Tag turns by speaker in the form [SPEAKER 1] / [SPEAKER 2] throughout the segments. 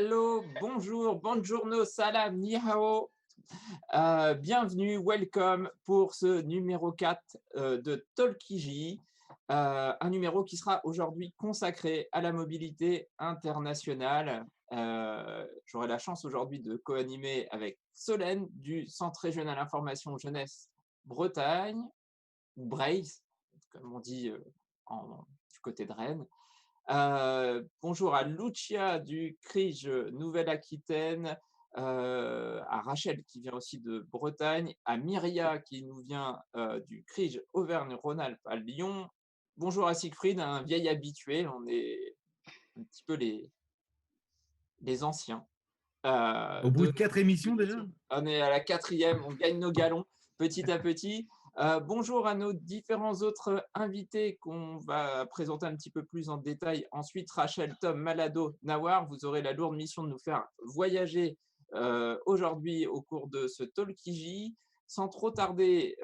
[SPEAKER 1] Hello, bonjour, buongiorno, salam, ni hao. Bienvenue, welcome pour ce numéro 4 de Talkiji, un numéro qui sera aujourd'hui consacré à la mobilité internationale. J'aurai la chance aujourd'hui de co-animer avec Solène du Centre régional information jeunesse Bretagne, ou Braise, comme on dit du côté de Rennes. Bonjour à Lucia du CRIJ Nouvelle-Aquitaine, à Rachel qui vient aussi de Bretagne, à Myria qui nous vient du CRIJ Auvergne-Rhône-Alpes à Lyon. Bonjour à Siegfried, un vieil habitué, on est un petit peu les anciens.
[SPEAKER 2] Au bout de 4 émissions déjà?
[SPEAKER 1] On est à la quatrième, on gagne nos galons petit à petit. Bonjour à nos différents autres invités qu'on va présenter un petit peu plus en détail. Ensuite, Rachel, Tom, Malado, Nawar, vous aurez la lourde mission de nous faire voyager aujourd'hui au cours de ce Talkiji. Sans trop tarder,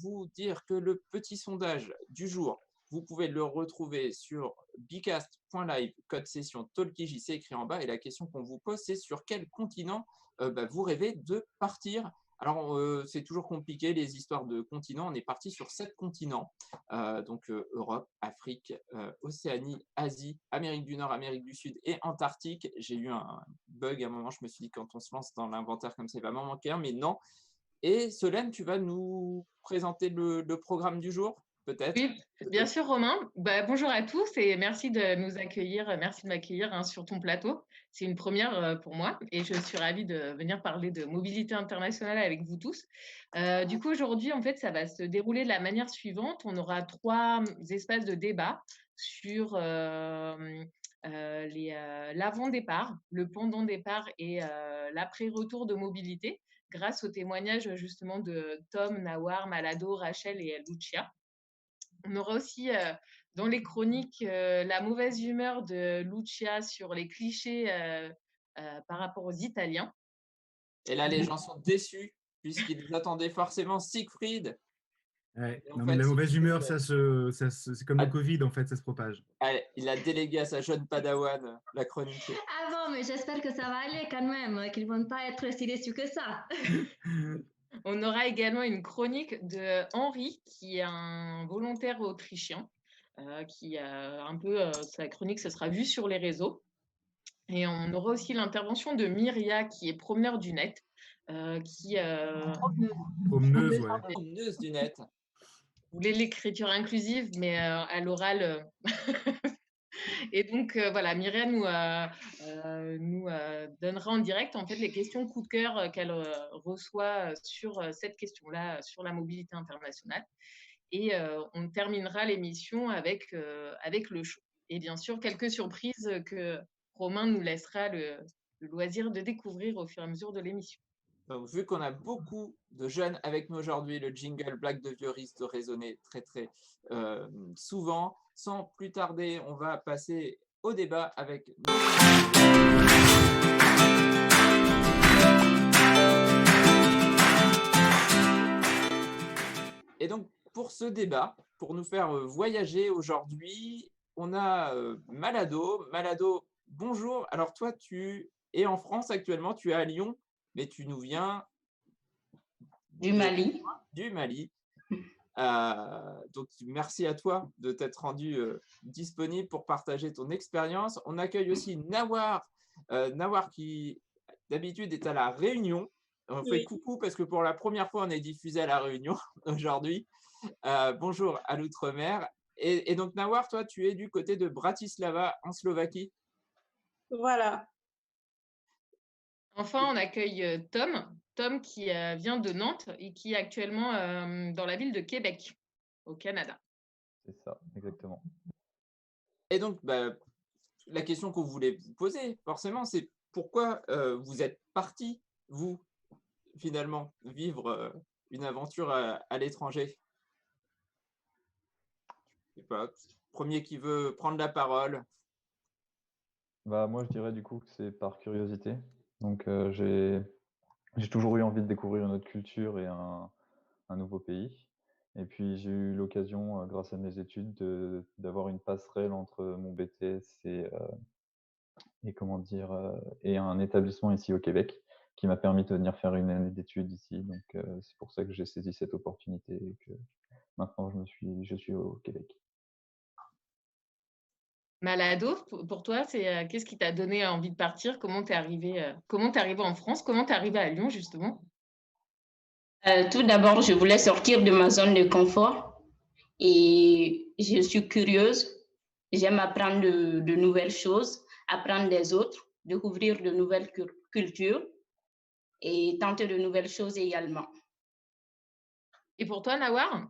[SPEAKER 1] vous dire que le petit sondage du jour, vous pouvez le retrouver sur bcast.live, code session Talkiji, c'est écrit en bas. Et la question qu'on vous pose, c'est sur quel continent vous rêvez de partir. Alors, c'est toujours compliqué, les histoires de continents. On est parti sur 7 continents, donc Europe, Afrique, Océanie, Asie, Amérique du Nord, Amérique du Sud et Antarctique. J'ai eu un bug à un moment, je me suis dit quand on se lance dans l'inventaire comme ça, il va m'en manquer un, mais non. Et Solène, tu vas nous présenter le programme du jour, peut-être?
[SPEAKER 3] Oui, bien sûr, Romain. Bonjour à tous et merci de nous accueillir. Merci de m'accueillir sur ton plateau. C'est une première pour moi et je suis ravie de venir parler de mobilité internationale avec vous tous. Du coup, aujourd'hui, en fait, ça va se dérouler de la manière suivante. On aura 3 espaces de débat sur l'avant-départ, le pendant-départ et l'après-retour de mobilité grâce au témoignage justement de Tom, Nawar, Malado, Rachel et Lucia. On aura aussi dans les chroniques la mauvaise humeur de Lucia sur les clichés par rapport aux Italiens.
[SPEAKER 1] Et là, les gens sont déçus puisqu'ils attendaient forcément Siegfried.
[SPEAKER 2] Ouais.
[SPEAKER 1] Et en
[SPEAKER 2] Non, mais
[SPEAKER 1] fait,
[SPEAKER 2] la mauvaise
[SPEAKER 1] Siegfried
[SPEAKER 2] humeur, c'est comme le Covid, en fait, ça se propage.
[SPEAKER 1] il a délégué à sa jeune padawan la chronique.
[SPEAKER 4] Ah bon, mais j'espère que ça va aller quand même, qu'ils vont pas être si déçus que ça.
[SPEAKER 3] On aura également une chronique de Henri, qui est un volontaire autrichien, qui a un peu sa chronique, ce sera vu sur les réseaux. Et on aura aussi l'intervention de Myria, qui est promeneur du net, qui
[SPEAKER 2] Promeneuse, ouais.
[SPEAKER 1] Promeneuse du net.
[SPEAKER 3] voulait l'écriture inclusive, mais à l'oral. Et donc, voilà, Myria nous donnera en direct en fait les questions coup de cœur qu'elle reçoit sur cette question-là, sur la mobilité internationale. Et on terminera l'émission avec le show. Et bien sûr, quelques surprises que Romain nous laissera le loisir de découvrir au fur et à mesure de l'émission.
[SPEAKER 1] Donc, vu qu'on a beaucoup de jeunes avec nous aujourd'hui, le jingle Blague de vieux risque de résonner très très souvent. Sans plus tarder, on va passer au débat avec. Et donc, pour ce débat, pour nous faire voyager aujourd'hui, on a Malado. Malado, bonjour. Alors, toi, tu es en France actuellement, tu es à Lyon, mais tu nous viens
[SPEAKER 4] Du Mali.
[SPEAKER 1] du Mali. Donc, merci à toi de t'être rendu disponible pour partager ton expérience. On accueille aussi Nawar. Nawar qui, d'habitude, est à La Réunion. On fait coucou parce que pour la première fois, on est diffusé à La Réunion aujourd'hui. Bonjour à l'outre-mer. Et donc, Nawar, toi, tu es du côté de Bratislava, en Slovaquie.
[SPEAKER 5] Voilà.
[SPEAKER 3] Enfin, on accueille Tom qui vient de Nantes et qui est actuellement dans la ville de Québec, au Canada.
[SPEAKER 6] C'est ça, exactement.
[SPEAKER 1] Et donc, la question que vous voulez vous poser, forcément, c'est pourquoi vous êtes parti, vous, finalement, vivre une aventure à l'étranger? Je sais pas, premier qui veut prendre la parole.
[SPEAKER 6] Bah, moi, je dirais du coup que c'est par curiosité. Donc, j'ai toujours eu envie de découvrir une autre culture et un nouveau pays. Et puis, j'ai eu l'occasion, grâce à mes études, d'avoir une passerelle entre mon BTS et un établissement ici au Québec qui m'a permis de venir faire une année d'études ici. Donc, c'est pour ça que j'ai saisi cette opportunité et que maintenant je suis au Québec.
[SPEAKER 3] Malado, pour toi, c'est qu'est-ce qui t'a donné envie de partir? Comment t'es arrivé en France? Comment t'es arrivé à Lyon, justement?
[SPEAKER 4] Tout d'abord, je voulais sortir de ma zone de confort et je suis curieuse. J'aime apprendre de nouvelles choses, apprendre des autres, découvrir de nouvelles cultures et tenter de nouvelles choses également.
[SPEAKER 3] Et pour toi, Nawar?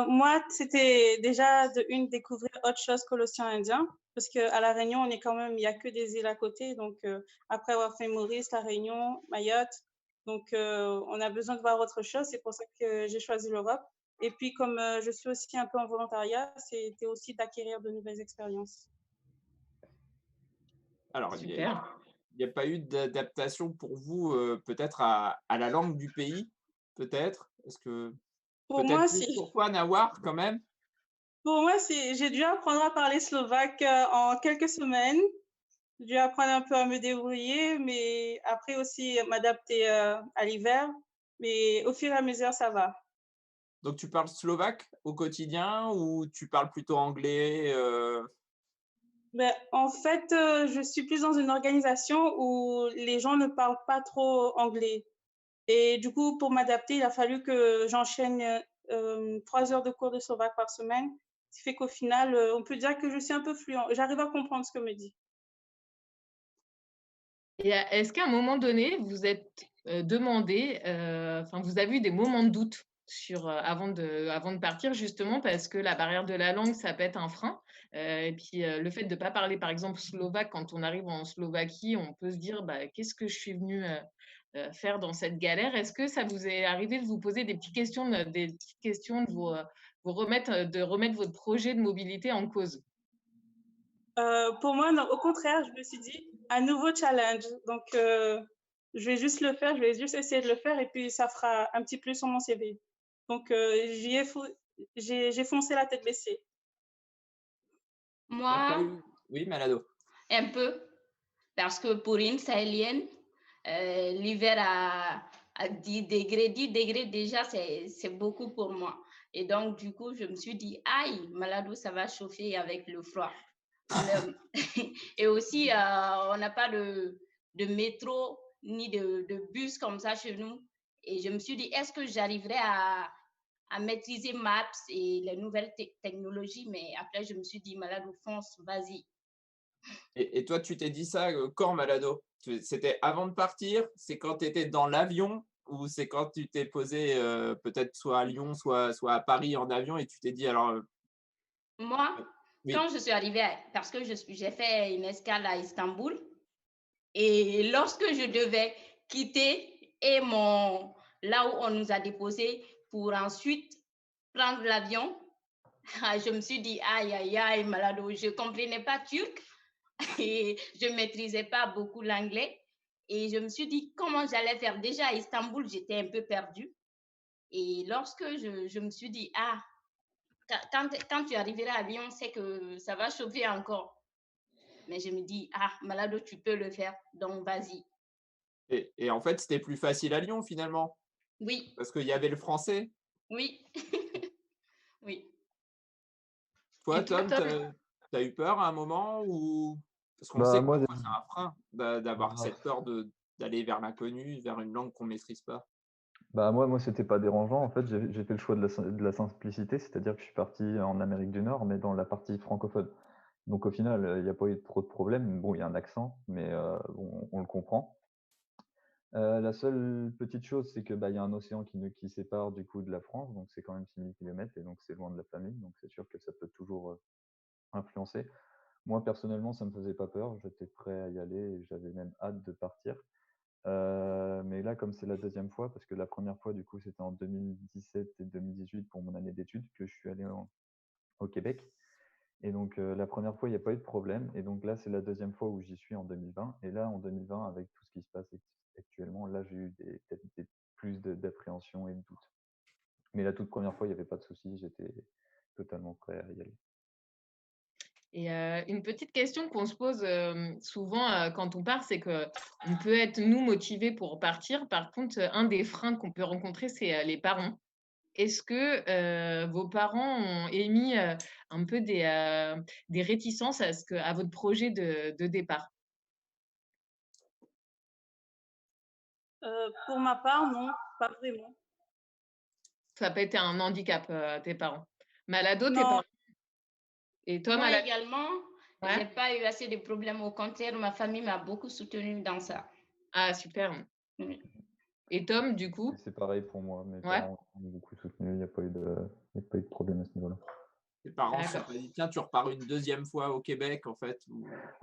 [SPEAKER 5] Moi, c'était déjà découvrir autre chose que l'océan Indien, parce qu'à La Réunion, on est quand même, il n'y a que des îles à côté. Donc, après avoir fait Maurice, La Réunion, Mayotte, donc on a besoin de voir autre chose. C'est pour ça que j'ai choisi l'Europe. Et puis, comme je suis aussi un peu en volontariat, c'était aussi d'acquérir de nouvelles expériences.
[SPEAKER 1] Alors, il
[SPEAKER 3] Super.
[SPEAKER 1] n'y a pas eu d'adaptation pour vous, peut-être à la langue du pays, peut-être? Est-ce que
[SPEAKER 5] Pour
[SPEAKER 1] peut-être
[SPEAKER 5] moi,
[SPEAKER 1] plus
[SPEAKER 5] si.
[SPEAKER 1] pour toi, Nawar, quand même?
[SPEAKER 5] Pour moi, si. J'ai dû apprendre à parler slovaque en quelques semaines. J'ai dû apprendre un peu à me débrouiller, mais après aussi m'adapter à l'hiver. Mais au fur et à mesure, ça va.
[SPEAKER 1] Donc tu parles slovaque au quotidien ou tu parles plutôt anglais?
[SPEAKER 5] Ben, en fait, je suis plus dans une organisation où les gens ne parlent pas trop anglais. Et du coup, pour m'adapter, il a fallu que j'enchaîne 3 heures de cours de slovaque par semaine. Ce qui fait qu'au final, on peut dire que je suis un peu fluent. J'arrive à comprendre ce que me dit.
[SPEAKER 3] Et est-ce qu'à un moment donné, vous êtes demandé, vous avez eu des moments de doute avant de partir, justement, parce que la barrière de la langue, ça peut être un frein. Et puis, le fait de ne pas parler, par exemple, slovaque, quand on arrive en Slovaquie, on peut se dire, bah, qu'est-ce que je suis venu faire dans cette galère? Est-ce que ça vous est arrivé de vous poser des petites questions, de de remettre votre projet de mobilité en cause?
[SPEAKER 5] Pour moi, non, au contraire, je me suis dit, un nouveau challenge. Donc, je vais juste le faire, je vais juste essayer de le faire et puis ça fera un petit plus sur mon CV. Donc, j'ai foncé la tête baissée.
[SPEAKER 1] Il n'y a pas
[SPEAKER 4] Moi,
[SPEAKER 1] eu... Oui, Malado.
[SPEAKER 4] un peu, parce que pour une sahélienne, l'hiver à 10 degrés, 10 degrés déjà, c'est beaucoup pour moi. Et donc, du coup, je me suis dit, aïe, Malado, ça va chauffer avec le froid. Et aussi, on n'a pas de métro ni de bus comme ça chez nous. Et je me suis dit, est-ce que j'arriverai à maîtriser Maps et les nouvelles technologies? Mais après, je me suis dit, Malado, fonce, vas-y.
[SPEAKER 1] Et toi, tu t'es dit ça quand, Malado? C'était avant de partir? C'est quand tu étais dans l'avion? Ou c'est quand tu t'es posé peut-être soit à Lyon, soit à Paris en avion et tu t'es dit alors...
[SPEAKER 4] Moi,
[SPEAKER 1] oui.
[SPEAKER 4] quand je suis arrivée, parce que j'ai fait une escale à Istanbul, et lorsque je devais quitter là où on nous a déposés pour ensuite prendre l'avion, je me suis dit, aïe, aïe, aïe, Malado, je ne comprenais pas turc et je ne maîtrisais pas beaucoup l'anglais. Et je me suis dit, comment j'allais faire? Déjà à Istanbul, j'étais un peu perdue. Et lorsque je me suis dit, ah, quand tu arriveras à Lyon, c'est que ça va chauffer encore. Mais je me dis, ah, Malado, tu peux le faire, donc vas-y.
[SPEAKER 1] Et en fait, c'était plus facile à Lyon finalement,
[SPEAKER 4] Oui,
[SPEAKER 1] parce qu'il y avait le français.
[SPEAKER 4] oui, oui.
[SPEAKER 1] Toi,
[SPEAKER 3] Et toi,
[SPEAKER 1] Tom, tu
[SPEAKER 3] Tom?
[SPEAKER 1] as eu peur à un moment ou... Parce qu'on
[SPEAKER 6] Bah,
[SPEAKER 1] sait que
[SPEAKER 6] moi,
[SPEAKER 1] parfois c'est un frein d'avoir
[SPEAKER 6] bah,
[SPEAKER 1] cette peur d'aller vers l'inconnu, vers une langue qu'on ne maîtrise pas.
[SPEAKER 6] moi, c'était pas dérangeant. En fait, j'ai fait le choix de la simplicité, c'est-à-dire que je suis parti en Amérique du Nord, mais dans la partie francophone. Donc, au final, il n'y a pas eu trop de problèmes. Bon, il y a un accent, mais bon, on le comprend. La seule petite chose, c'est que bah, y a un océan qui sépare du coup de la France, donc c'est quand même 6000 km et donc c'est loin de la famille, donc c'est sûr que ça peut toujours influencer. Moi, personnellement, ça me faisait pas peur, j'étais prêt à y aller et j'avais même hâte de partir. Mais là, comme c'est la deuxième fois, parce que la première fois, du coup, c'était en 2017 et 2018 pour mon année d'études que je suis allé au Québec. Et donc, la première fois, il n'y a pas eu de problème. Et donc là, c'est la deuxième fois où j'y suis en 2020. Et là, en 2020, avec tout ce qui se passe actuellement, là, j'ai eu peut-être plus d'appréhension et de doute. Mais la toute première fois, il n'y avait pas de souci. J'étais totalement prêt à y aller.
[SPEAKER 3] Et une petite question qu'on se pose souvent quand on part, c'est qu'on peut être, nous, motivés pour partir. Par contre, un des freins qu'on peut rencontrer, c'est les parents. Est-ce que vos parents ont émis un peu des réticences à votre projet de départ?
[SPEAKER 5] Pour ma part, non, pas vraiment.
[SPEAKER 3] Ça n'a pas été un handicap, tes parents? Malado, tes
[SPEAKER 5] Non,
[SPEAKER 3] parents? Et toi,
[SPEAKER 4] Moi
[SPEAKER 3] Malado?
[SPEAKER 4] également, j'ai
[SPEAKER 3] Ouais?
[SPEAKER 4] pas eu assez de problèmes. Au contraire, ma famille m'a beaucoup soutenue dans ça.
[SPEAKER 3] Ah, super.
[SPEAKER 4] Oui.
[SPEAKER 3] Et Tom, du
[SPEAKER 6] Et
[SPEAKER 3] coup?
[SPEAKER 6] c'est pareil pour moi, mes
[SPEAKER 3] Ouais?
[SPEAKER 6] parents m'ont beaucoup soutenu, il n'y a pas eu de problème à ce niveau-là.
[SPEAKER 1] Tes parents se sont
[SPEAKER 3] D'accord.
[SPEAKER 1] pas dit, tiens, tu repars une deuxième fois au Québec, en fait.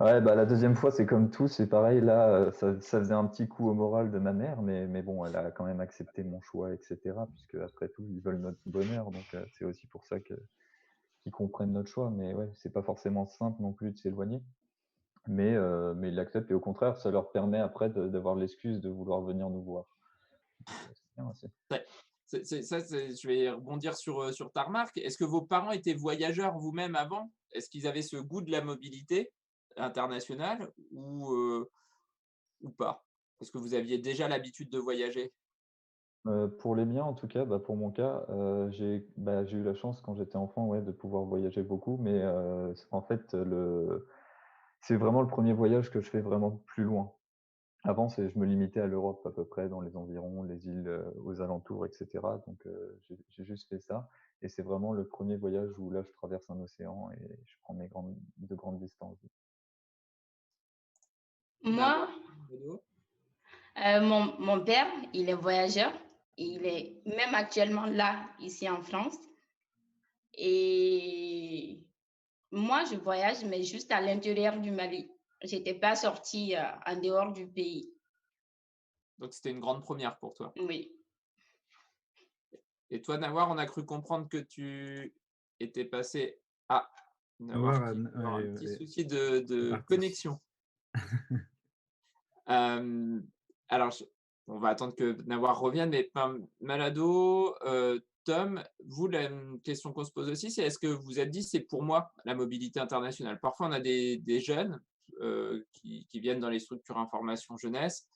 [SPEAKER 6] Ouais, bah, la deuxième fois, c'est comme tout, c'est pareil. Là, ça faisait un petit coup au moral de ma mère, mais bon, elle a quand même accepté mon choix, etc. Puisque après tout, ils veulent notre bonheur, donc c'est aussi pour ça qu'ils comprennent notre choix. Mais ouais, c'est pas forcément simple non plus de s'éloigner, mais ils l'acceptent et au contraire, ça leur permet après d'avoir l'excuse de vouloir venir nous voir. C'est bien aussi.
[SPEAKER 1] Ouais. Je vais rebondir sur ta remarque. Est-ce que vos parents étaient voyageurs vous-même avant? Est-ce qu'ils avaient ce goût de la mobilité internationale ou pas? Est-ce que vous aviez déjà l'habitude de voyager?
[SPEAKER 6] Pour les miens, en tout cas, bah, pour mon cas, j'ai eu la chance quand j'étais enfant, ouais, de pouvoir voyager beaucoup, mais en fait, c'est vraiment le premier voyage que je fais vraiment plus loin. Avant, je me limitais à l'Europe à peu près, dans les environs, les îles aux alentours, etc. Donc, j'ai juste fait ça. Et c'est vraiment le premier voyage où là, je traverse un océan et je prends de grandes distances.
[SPEAKER 4] Moi,
[SPEAKER 1] Nawa, Bodo?
[SPEAKER 4] mon père, il est voyageur. Il est même actuellement là, ici en France. Et moi, je voyage, mais juste à l'intérieur du Mali. Je n'étais pas sortie en dehors du pays.
[SPEAKER 1] Donc c'était une grande première pour toi.
[SPEAKER 4] Oui.
[SPEAKER 1] Et toi, Nawar, on a cru comprendre que tu étais passé à Nawar
[SPEAKER 2] Nawar,
[SPEAKER 1] qui a un
[SPEAKER 2] ouais,
[SPEAKER 1] petit
[SPEAKER 2] ouais,
[SPEAKER 1] souci
[SPEAKER 2] c'est
[SPEAKER 1] de
[SPEAKER 2] parti.
[SPEAKER 1] connexion. Alors, on va attendre que Nawar revienne, mais Malado, Tom, vous, la question qu'on se pose aussi, c'est est-ce que vous vous êtes dit c'est pour moi la mobilité internationale? Parfois, on a des jeunes qui viennent dans les structures information jeunesse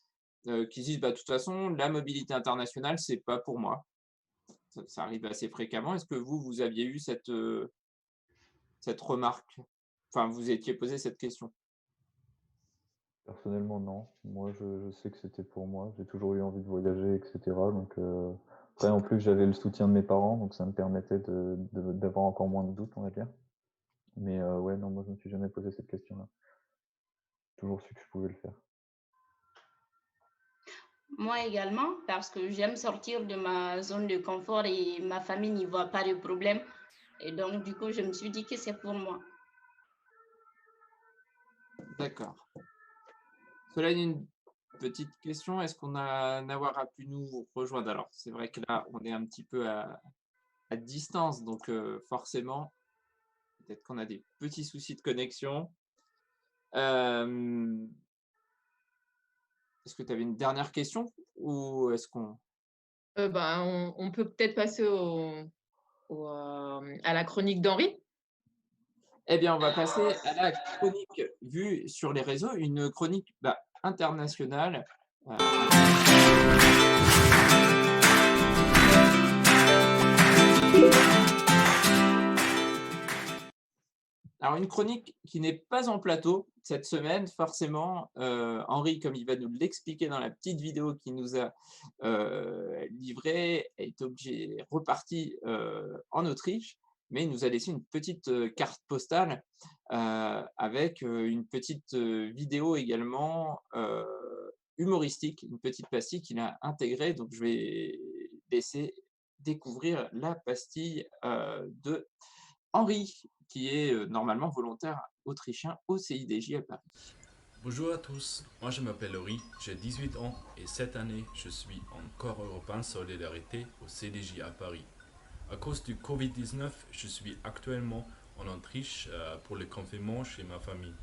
[SPEAKER 1] qui disent bah, de toute façon, la mobilité internationale, c'est pas pour moi. Ça arrive assez fréquemment. Est-ce que vous aviez eu cette remarque? Enfin, vous étiez posé cette question.
[SPEAKER 6] Personnellement, non. Moi, je sais que c'était pour moi. J'ai toujours eu envie de voyager, etc. Donc, après, en plus, j'avais le soutien de mes parents, donc ça me permettait d'avoir encore moins de doutes, on va dire. Mais ouais, non, moi, je ne me suis jamais posé cette question-là. J'ai toujours su que je pouvais le faire.
[SPEAKER 4] Moi également, parce que j'aime sortir de ma zone de confort et ma famille n'y voit pas de problème. Et donc, du coup, je me suis dit que c'est pour moi.
[SPEAKER 1] D'accord. Cela est une petite question. Est-ce qu'on a Nawar a pu nous rejoindre? Alors, c'est vrai que là, on est un petit peu à distance, donc forcément, peut-être qu'on a des petits soucis de connexion. Est-ce que tu avais une dernière question ou est-ce qu'on...
[SPEAKER 3] On peut peut-être passer à la chronique d'Henri.
[SPEAKER 1] Eh bien, on va passer à la chronique vue sur les réseaux, une chronique internationale. Alors, une chronique qui n'est pas en plateau cette semaine, forcément. Henri, comme il va nous l'expliquer dans la petite vidéo qu'il nous a livrée, est reparti en Autriche, mais il nous a laissé une petite carte postale avec une petite vidéo également humoristique, une petite pastille qu'il a intégrée. Donc, je vais laisser découvrir la pastille de Henri, qui est normalement volontaire autrichien au CIDJ à Paris.
[SPEAKER 7] Bonjour à tous, moi je m'appelle Henri, j'ai 18 ans et cette année je suis en corps européen solidarité au CDJ à Paris. À cause du Covid-19, je suis actuellement en Autriche pour le confinement chez ma famille.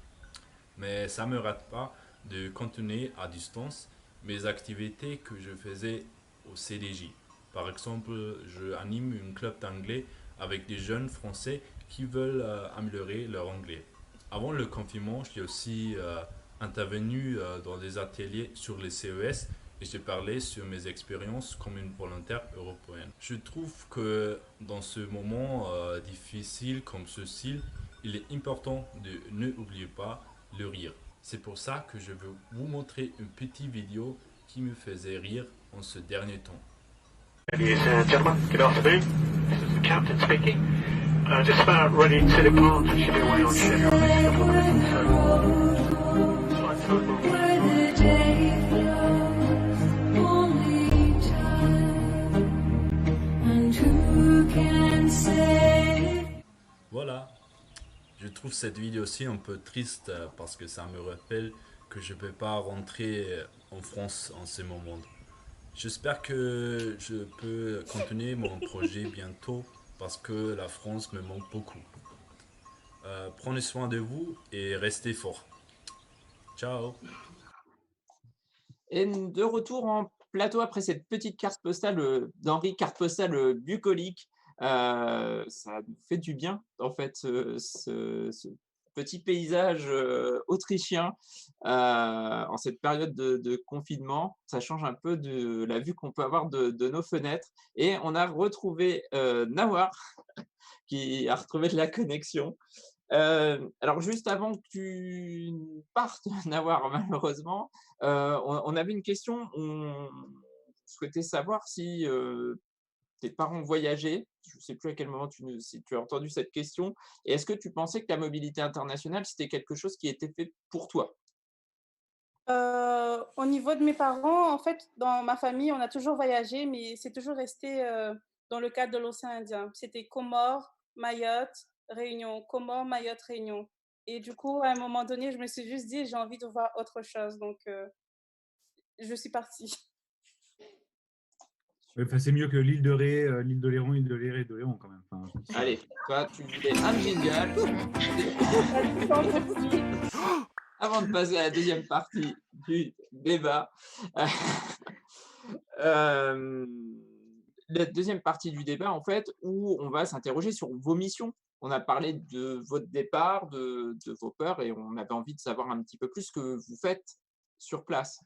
[SPEAKER 7] Mais ça ne me rate pas de continuer à distance mes activités que je faisais au CDJ. Par exemple, je anime un club d'anglais avec des jeunes français qui veulent améliorer leur anglais. Avant le confinement, j'ai aussi intervenu dans des ateliers sur les CES et j'ai parlé sur mes expériences comme une volontaire européenne. Je trouve que dans ce moment difficile comme ceci, il est important de ne oublier pas le rire. C'est pour ça que je veux vous montrer une petite vidéo qui me faisait rire en ce dernier temps.
[SPEAKER 8] Ladies and gentlemen, good afternoon. This is the captain speaking. Just about ready to depart. I should be away on schedule in the next couple of minutes. Flight time will be
[SPEAKER 7] Voilà, je trouve cette vidéo aussi un peu triste parce que ça me rappelle que je ne peux pas rentrer en France en ce moment. J'espère que je peux continuer mon projet bientôt parce que la France me manque beaucoup. Prenez soin de vous et restez forts. Ciao.
[SPEAKER 1] Et de retour en plateau après cette petite carte postale d'Henri, carte postale bucolique. Ça nous fait du bien, en fait, ce petit paysage autrichien en cette période de confinement. Ça change un peu de la vue qu'on peut avoir de nos fenêtres. Et on a retrouvé Nawar, qui a retrouvé de la connexion. Alors, juste avant que tu partes, Nawar, malheureusement, on avait une question. On souhaitait savoir si tes parents voyageaient. Je ne sais plus à quel moment si tu as entendu cette question. Et est-ce que tu pensais que la mobilité internationale, c'était quelque chose qui était fait pour toi?
[SPEAKER 5] Au niveau de mes parents, en fait, dans ma famille, on a toujours voyagé, mais c'est toujours resté dans le cadre de l'océan Indien. C'était Comores, Mayotte, Réunion, Comores, Mayotte, Réunion. Et du coup, à un moment donné, je me suis juste dit, j'ai envie de voir autre chose. Donc, je suis partie.
[SPEAKER 2] Enfin, c'est mieux que l'île de Ré, l'île de Léron, l'île de Léré, de Léon quand même. Enfin,
[SPEAKER 1] Allez, toi, tu voulais un jingle. Avant de passer à la deuxième partie du débat. La deuxième partie du débat, en fait, où on va s'interroger sur vos missions. On a parlé de votre départ, de vos peurs, et on avait envie de savoir un petit peu plus ce que vous faites sur place.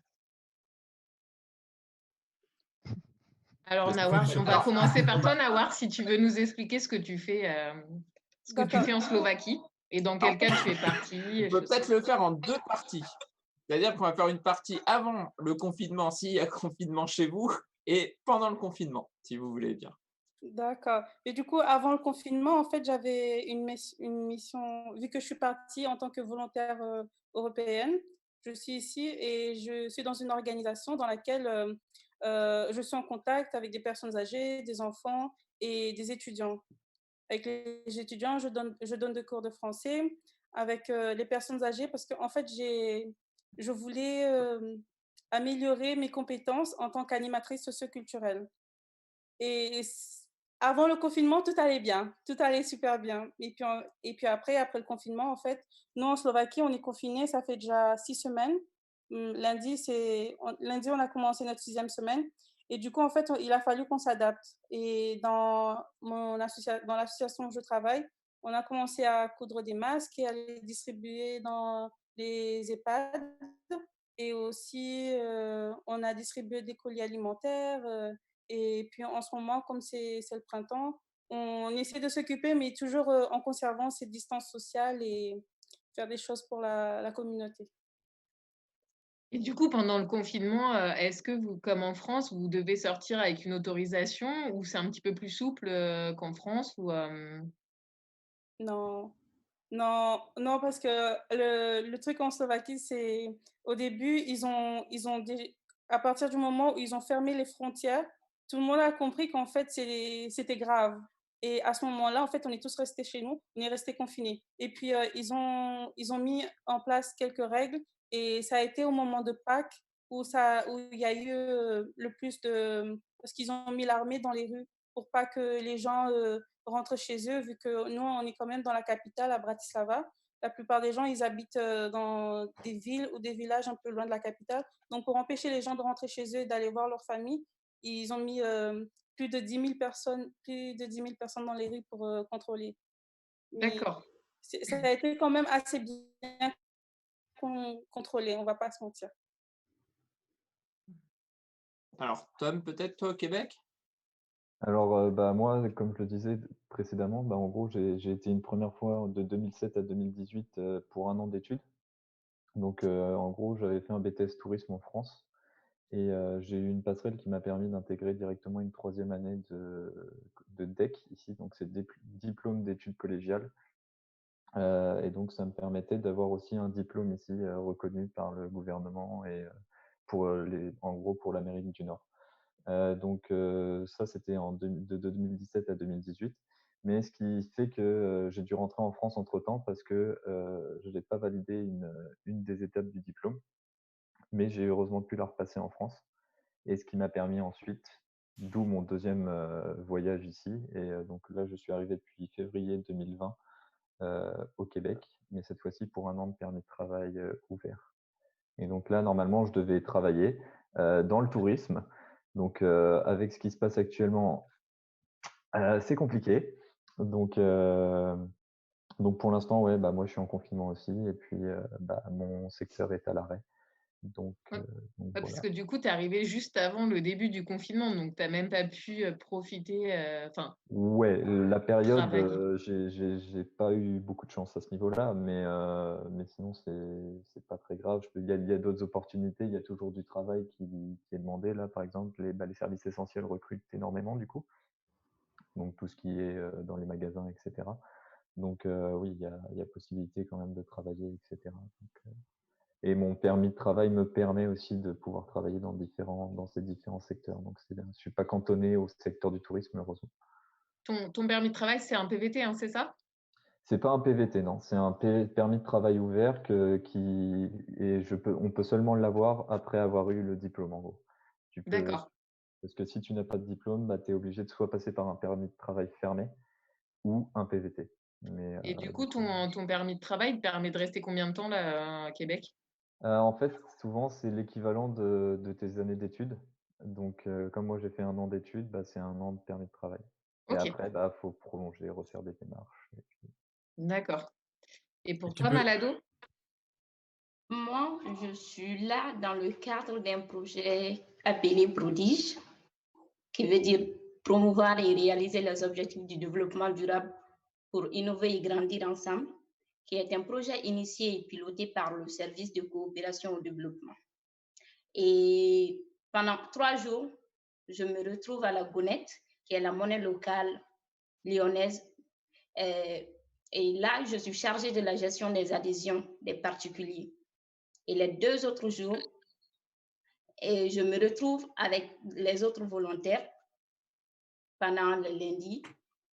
[SPEAKER 3] Alors, Nawar, on va commencer par toi, Nawar, si tu veux nous expliquer ce que tu fais en Slovaquie et dans quel cas tu es parti.
[SPEAKER 1] On peut peut-être le faire en deux parties. C'est-à-dire qu'on va faire une partie avant le confinement, s'il y a confinement chez vous, et pendant le confinement, si vous voulez bien.
[SPEAKER 5] D'accord. Et du coup, avant le confinement, en fait, j'avais une mission, vu que je suis partie en tant que volontaire européenne, je suis ici et je suis dans une organisation dans laquelle je suis en contact avec des personnes âgées, des enfants et des étudiants. Avec les étudiants, je donne des cours de français. Avec les personnes âgées, parce qu'en fait, je voulais améliorer mes compétences en tant qu'animatrice socioculturelle. Et avant le confinement, tout allait bien, tout allait super bien. Et puis après le confinement, en fait, nous en Slovaquie, on est confinés, ça fait déjà 6 semaines. Lundi, on a commencé notre 6e semaine. Et du coup, en fait, il a fallu qu'on s'adapte. Et dans l'association où je travaille, on a commencé à coudre des masques et à les distribuer dans les EHPAD. Et aussi, on a distribué des colis alimentaires. Et puis en ce moment, comme c'est le printemps, on essaie de s'occuper, mais toujours en conservant cette distance sociale et faire des choses pour la communauté.
[SPEAKER 3] Et du coup, pendant le confinement, est-ce que vous, comme en France, vous devez sortir avec une autorisation ou c'est un petit peu plus souple qu'en France ou,
[SPEAKER 5] Non, non, parce que le truc en Slovaquie, c'est au début, à partir du moment où ils ont fermé les frontières, tout le monde a compris qu'en fait, c'était grave. Et à ce moment-là, en fait, on est tous restés chez nous, on est restés confinés. Et puis, ils ont mis en place quelques règles et ça a été au moment de Pâques où il y a eu le plus de... Parce qu'ils ont mis l'armée dans les rues pour pas que les gens rentrent chez eux, vu que nous, on est quand même dans la capitale, à Bratislava. La plupart des gens, ils habitent dans des villes ou des villages un peu loin de la capitale. Donc, pour empêcher les gens de rentrer chez eux et d'aller voir leur famille, ils ont mis plus de 10 000 personnes dans les rues pour contrôler.
[SPEAKER 3] D'accord.
[SPEAKER 5] ça a été quand même assez bien contrôlé, on ne va pas se mentir.
[SPEAKER 1] Alors, Tom, peut-être toi au Québec?
[SPEAKER 6] Alors, moi, comme je le disais précédemment, en gros, j'ai été une première fois de 2007 à 2018 pour 1 an d'études. Donc, en gros, j'avais fait un BTS tourisme en France et j'ai eu une passerelle qui m'a permis d'intégrer directement une 3e année de DEC ici, donc c'est diplôme d'études collégiales. Et donc, ça me permettait d'avoir aussi un diplôme ici reconnu par le gouvernement et en gros pour l'Amérique du Nord. Donc, ça, c'était de 2017 à 2018. Mais ce qui fait que j'ai dû rentrer en France entre-temps parce que je n'ai pas validé une des étapes du diplôme. Mais j'ai heureusement pu la repasser en France. Et ce qui m'a permis ensuite, d'où mon 2e voyage ici. Et donc là, je suis arrivé depuis février 2020 au Québec, mais cette fois-ci pour 1 an de permis de travail ouvert. Et donc là, normalement, je devais travailler dans le tourisme. Donc, avec ce qui se passe actuellement, c'est compliqué. Donc pour l'instant, ouais, moi, je suis en confinement aussi. Et puis, mon secteur est à l'arrêt. Donc
[SPEAKER 3] Ouais, parce
[SPEAKER 6] voilà.
[SPEAKER 3] que du coup, tu es arrivé juste avant le début du confinement, donc tu n'as même pas pu profiter, enfin,
[SPEAKER 6] Ouais, la période,
[SPEAKER 3] travailler.
[SPEAKER 6] j'ai pas eu beaucoup de chance à ce niveau-là, mais sinon, c'est pas très grave. Il y a d'autres opportunités, il y a toujours du travail qui est demandé. Là, par exemple, les services essentiels recrutent énormément, du coup. Donc, tout ce qui est dans les magasins, etc. Donc, oui, il y a possibilité quand même de travailler, etc. Donc, et mon permis de travail me permet aussi de pouvoir travailler dans ces différents secteurs. Donc, c'est bien. Je suis pas cantonné au secteur du tourisme, heureusement.
[SPEAKER 3] Ton permis de travail, c'est un PVT, hein, c'est ça?
[SPEAKER 6] C'est pas un PVT, non. C'est un permis de travail ouvert on peut seulement l'avoir après avoir eu le diplôme, en gros.
[SPEAKER 3] D'accord.
[SPEAKER 6] Parce que si tu n'as pas de diplôme, tu es obligé de soit passer par un permis de travail fermé ou un PVT. Mais,
[SPEAKER 3] Et du coup, ton permis de travail te permet de rester combien de temps là, à Québec?
[SPEAKER 6] en fait, souvent, c'est l'équivalent de tes années d'études. Donc, comme moi, j'ai fait 1 an d'études, c'est 1 an de permis de travail. Et
[SPEAKER 3] Ok,
[SPEAKER 6] après, faut prolonger, refaire des démarches. Et puis,
[SPEAKER 3] d'accord. Et
[SPEAKER 2] Et
[SPEAKER 3] pour
[SPEAKER 2] tu
[SPEAKER 3] toi,
[SPEAKER 2] peux,
[SPEAKER 3] Malado?
[SPEAKER 4] Moi, je suis là dans le cadre d'un projet appelé Prodige, qui veut dire promouvoir et réaliser les objectifs du développement durable pour innover et grandir ensemble, qui est un projet initié et piloté par le service de coopération au développement. Et pendant 3 jours, je me retrouve à la Gonette, qui est la monnaie locale lyonnaise. Et là, je suis chargée de la gestion des adhésions des particuliers. Et les 2 autres jours, et je me retrouve avec les autres volontaires pendant le lundi.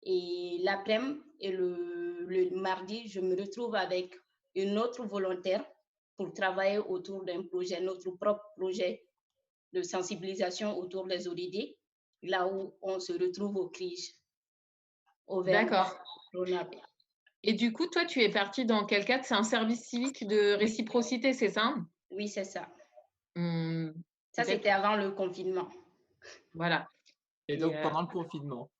[SPEAKER 4] Et l'après-midi et le mardi, je me retrouve avec une autre volontaire pour travailler autour d'un projet, notre propre projet de sensibilisation autour des ODD, là où on se retrouve au CRIJ, au
[SPEAKER 3] D'accord.
[SPEAKER 4] Rhône-Alpes.
[SPEAKER 3] Et du coup, toi, tu es parti dans quel cadre? C'est un service civique de réciprocité, c'est ça?
[SPEAKER 4] Oui, c'est ça. Ça,
[SPEAKER 3] Peut-être,
[SPEAKER 4] c'était avant le confinement.
[SPEAKER 3] voilà.
[SPEAKER 1] Et
[SPEAKER 3] Et
[SPEAKER 1] donc, pendant le confinement,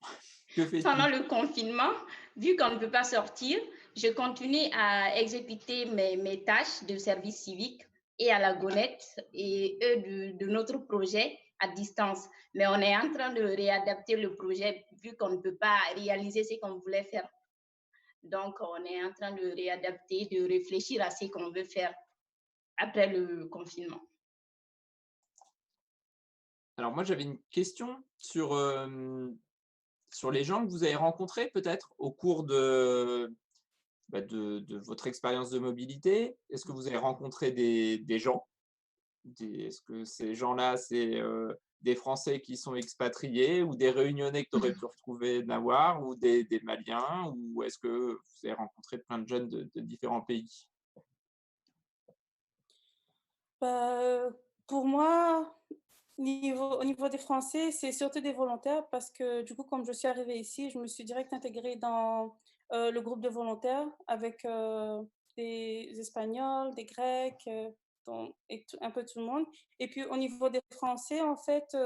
[SPEAKER 1] que fais-tu?
[SPEAKER 4] Pendant le confinement, vu qu'on ne peut pas sortir, je continue à exécuter mes tâches de service civique et à la Gonette et eux de notre projet à distance. Mais on est en train de réadapter le projet vu qu'on ne peut pas réaliser ce qu'on voulait faire. Donc, on est en train de réadapter, de réfléchir à ce qu'on veut faire après le confinement.
[SPEAKER 1] Alors, moi, j'avais une question sur les gens que vous avez rencontrés peut-être au cours de votre expérience de mobilité. Est-ce que vous avez rencontré des gens? Est-ce que ces gens-là, c'est des Français qui sont expatriés ou des Réunionnais que tu aurais pu retrouver Nawar ou des Maliens? Ou est-ce que vous avez rencontré plein de jeunes de différents pays?
[SPEAKER 5] Pour moi, au niveau des Français, c'est surtout des volontaires parce que du coup, comme je suis arrivée ici, je me suis direct intégrée dans le groupe de volontaires avec des Espagnols, des Grecs et un peu tout le monde. Et puis au niveau des Français, en fait,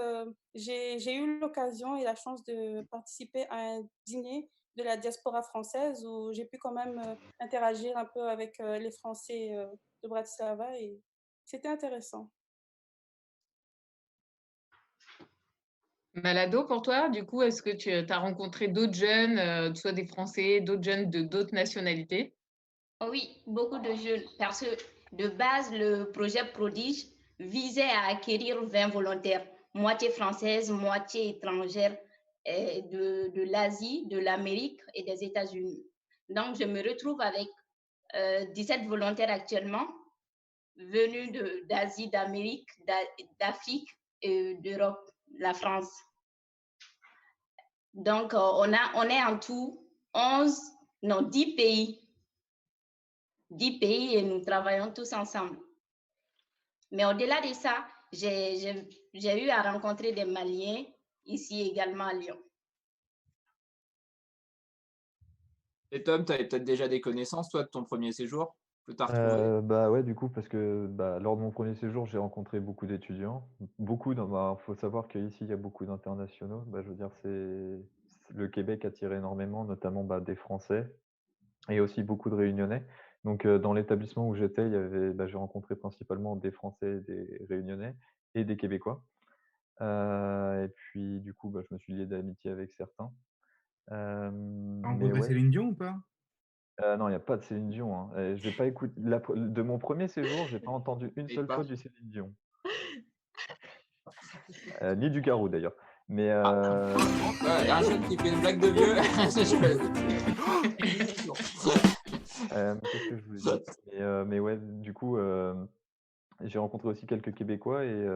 [SPEAKER 5] j'ai eu l'occasion et la chance de participer à un dîner de la diaspora française où j'ai pu quand même interagir un peu avec les Français de Bratislava et c'était intéressant.
[SPEAKER 3] Malado, pour toi, du coup, est-ce que tu as rencontré d'autres jeunes, soit des Français, d'autres jeunes de d'autres nationalités?
[SPEAKER 4] Oui, beaucoup de jeunes, parce que de base, le projet Prodige visait à acquérir 20 volontaires, moitié française, moitié étrangère, de l'Asie, de l'Amérique et des États-Unis. Donc, je me retrouve avec 17 volontaires actuellement, venus d'Asie, d'Amérique, d'Afrique et d'Europe, la France. Donc, on est en tout 10 pays. 10 pays et nous travaillons tous ensemble. Mais au-delà de ça, j'ai eu à rencontrer des Maliens ici également à Lyon.
[SPEAKER 1] Et Tom, tu avais peut-être déjà des connaissances, toi, de ton premier séjour que tu as retrouvé?
[SPEAKER 6] Bah ouais, du coup, parce que lors de mon premier séjour, j'ai rencontré beaucoup d'étudiants. Faut savoir qu'ici, il y a beaucoup d'internationaux. Je veux dire, le Québec attire énormément, notamment des Français et aussi beaucoup de Réunionnais. Donc, dans l'établissement où j'étais, j'ai rencontré principalement des Français, des Réunionnais et des Québécois. Et puis, du coup, je me suis lié d'amitié avec certains.
[SPEAKER 2] T'as
[SPEAKER 6] Mais
[SPEAKER 2] rencontré
[SPEAKER 6] ouais.
[SPEAKER 2] Céline Dion ou pas?
[SPEAKER 6] Non, il n'y a pas de Céline Dion, hein. Et j'ai pas écouté de mon premier séjour, j'ai pas entendu une
[SPEAKER 1] Et
[SPEAKER 6] seule
[SPEAKER 1] pas.
[SPEAKER 6] fois du Céline Dion. Ni du Garou d'ailleurs. Mais
[SPEAKER 1] Un jeune qui fait une blague de vieux.
[SPEAKER 6] qu'est-ce que je voulais dire? Mais ouais, du coup, j'ai rencontré aussi quelques Québécois et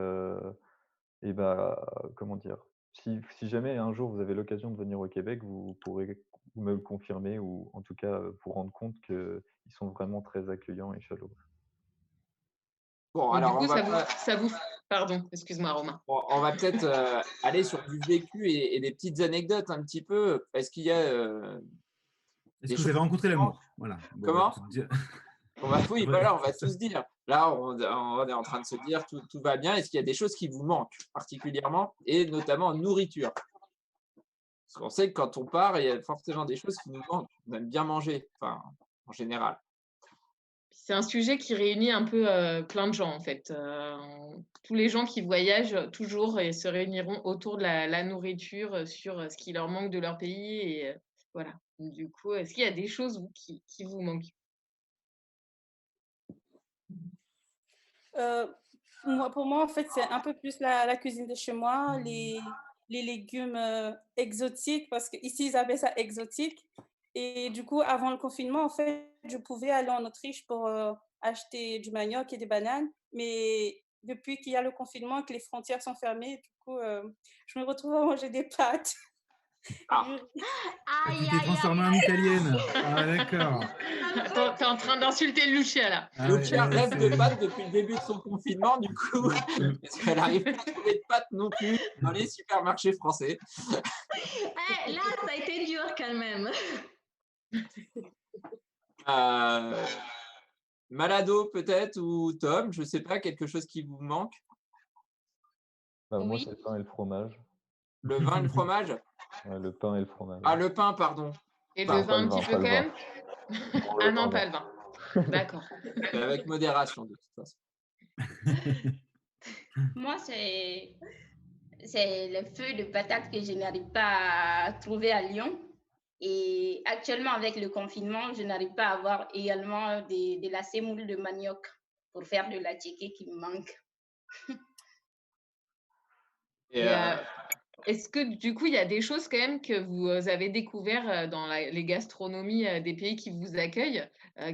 [SPEAKER 6] comment dire? Si jamais un jour vous avez l'occasion de venir au Québec, vous pourrez me le confirmer ou en tout cas, vous rendre compte qu'ils sont vraiment très accueillants et chaleureux.
[SPEAKER 1] Bon,
[SPEAKER 3] Donc, du
[SPEAKER 1] alors
[SPEAKER 3] coup, ça vous... Pardon, excuse-moi, Romain.
[SPEAKER 1] on va peut-être aller sur du vécu et des petites anecdotes un petit peu. Est-ce qu'il y a
[SPEAKER 2] Est-ce que vous avez rencontré l'amour? Voilà.
[SPEAKER 1] Comment? Oui,
[SPEAKER 2] Après-
[SPEAKER 1] voilà, on va tous dire. Là, on est en train de se dire tout va bien. Est-ce qu'il y a des choses qui vous manquent particulièrement et notamment en nourriture? Parce qu'on sait que quand on part, il y a forcément des choses qui nous manquent. On aime bien manger, enfin, en général.
[SPEAKER 3] C'est un sujet qui réunit un peu plein de gens, en fait. Tous les gens qui voyagent toujours et se réuniront autour de la nourriture, sur ce qui leur manque de leur pays. Et voilà. Donc, du coup, est-ce qu'il y a des choses qui vous manquent?
[SPEAKER 5] Pour moi, en fait, c'est un peu plus la cuisine de chez moi, les légumes exotiques, parce qu'ici, ils appellent ça exotique. Et du coup, avant le confinement, en fait, je pouvais aller en Autriche pour acheter du manioc et des bananes. Mais depuis qu'il y a le confinement et que les frontières sont fermées, du coup, je me retrouve à manger des pâtes.
[SPEAKER 1] Ah.
[SPEAKER 5] Du riz.
[SPEAKER 2] Tu t'es transformée en italienne. Ah, d'accord.
[SPEAKER 3] Attends, t'es en train d'insulter Lucia, là.
[SPEAKER 1] Lucia rêve de pâtes depuis le début de son confinement, du coup, parce qu'elle n'arrive pas à trouver de pâtes non plus dans les supermarchés français.
[SPEAKER 9] Là, ça a été dur quand même.
[SPEAKER 1] Malado peut-être ou Tom, je ne sais pas, quelque chose qui vous manque?
[SPEAKER 6] Moi,
[SPEAKER 4] Oui.
[SPEAKER 6] c'est le pain et le fromage.
[SPEAKER 1] Le vin et le fromage?
[SPEAKER 6] Ouais, le pain et le fromage.
[SPEAKER 1] Ah, le pain, pardon.
[SPEAKER 3] Et
[SPEAKER 1] Pas
[SPEAKER 3] le vin un petit peu quand même? Ah non,
[SPEAKER 6] pardon.
[SPEAKER 3] pas le vin. D'accord.
[SPEAKER 1] Avec modération, de toute façon.
[SPEAKER 4] Moi, c'est les feuilles de patates que je n'arrive pas à trouver à Lyon. Et actuellement, avec le confinement, je n'arrive pas à avoir également de la semoule de manioc pour faire de la tchéké qui me manque.
[SPEAKER 1] Et,
[SPEAKER 3] Est-ce que du coup, il y a des choses quand même que vous avez découvert dans les gastronomies des pays qui vous accueillent,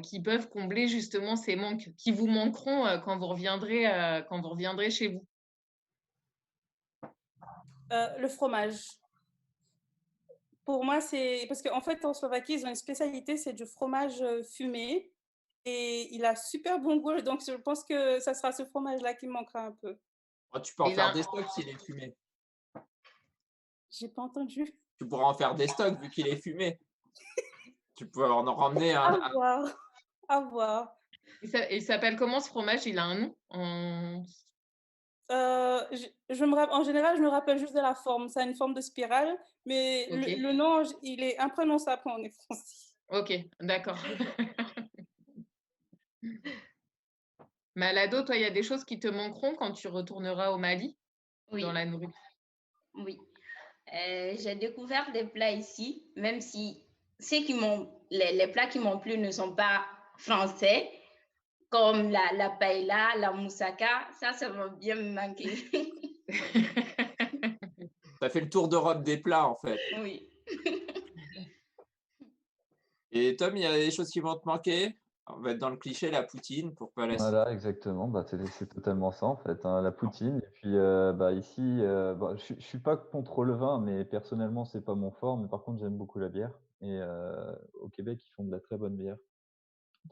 [SPEAKER 3] qui peuvent combler justement ces manques, qui vous manqueront quand vous reviendrez chez vous?
[SPEAKER 5] Le fromage. Pour moi, c'est parce qu'en fait, en Slovaquie, ils ont une spécialité, c'est du fromage fumé. Et il a super bon goût. Donc, je pense que ça sera ce fromage-là qui me manquera un peu.
[SPEAKER 1] oh, tu peux en faire des stocks s'il est fumé.
[SPEAKER 5] J'ai pas entendu.
[SPEAKER 1] Tu pourras en faire des stocks vu qu'il est fumé. Tu peux en ramener un.
[SPEAKER 5] À voir. À voir.
[SPEAKER 3] Il s'appelle comment ce fromage? Il a un nom?
[SPEAKER 5] En général, je me rappelle juste de la forme. Ça a une forme de spirale, mais
[SPEAKER 3] Ok,
[SPEAKER 5] le nom, il est imprononçable quand on est français.
[SPEAKER 3] ok, d'accord. Malado, toi, il y a des choses qui te manqueront quand tu retourneras au Mali dans
[SPEAKER 4] Oui,
[SPEAKER 3] la nourriture.
[SPEAKER 4] oui. J'ai découvert des plats ici, même si les plats qui m'ont plu ne sont pas français, comme la paella, la moussaka. Ça m'a bien manqué.
[SPEAKER 1] Ça fait le tour d'Europe des plats, en fait.
[SPEAKER 4] Oui.
[SPEAKER 1] Et Tom, il y a des choses qui vont te manquer? On va être dans le cliché, la poutine, pour pas la citer.
[SPEAKER 6] Voilà, exactement. Bah, c'est totalement ça en fait, hein, la poutine. Et puis bah, ici, je suis pas contre le vin, mais personnellement, c'est pas mon fort. Mais par contre, j'aime beaucoup la bière. Et au Québec, ils font de la très bonne bière.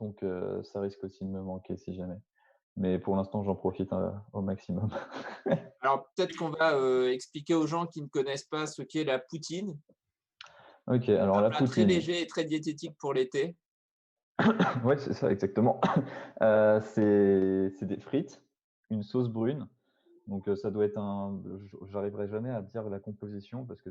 [SPEAKER 6] Donc ça risque aussi de me manquer si jamais. Mais pour l'instant, j'en profite au maximum.
[SPEAKER 1] Alors, peut-être qu'on va expliquer aux gens qui ne connaissent pas ce qu'est la poutine.
[SPEAKER 6] Ok, alors
[SPEAKER 1] Un
[SPEAKER 6] la
[SPEAKER 1] plat très
[SPEAKER 6] poutine.
[SPEAKER 1] léger et très diététique pour l'été.
[SPEAKER 6] Ouais, c'est ça, exactement. C'est des frites, une sauce brune. Donc ça doit être j'arriverai jamais à dire la composition parce que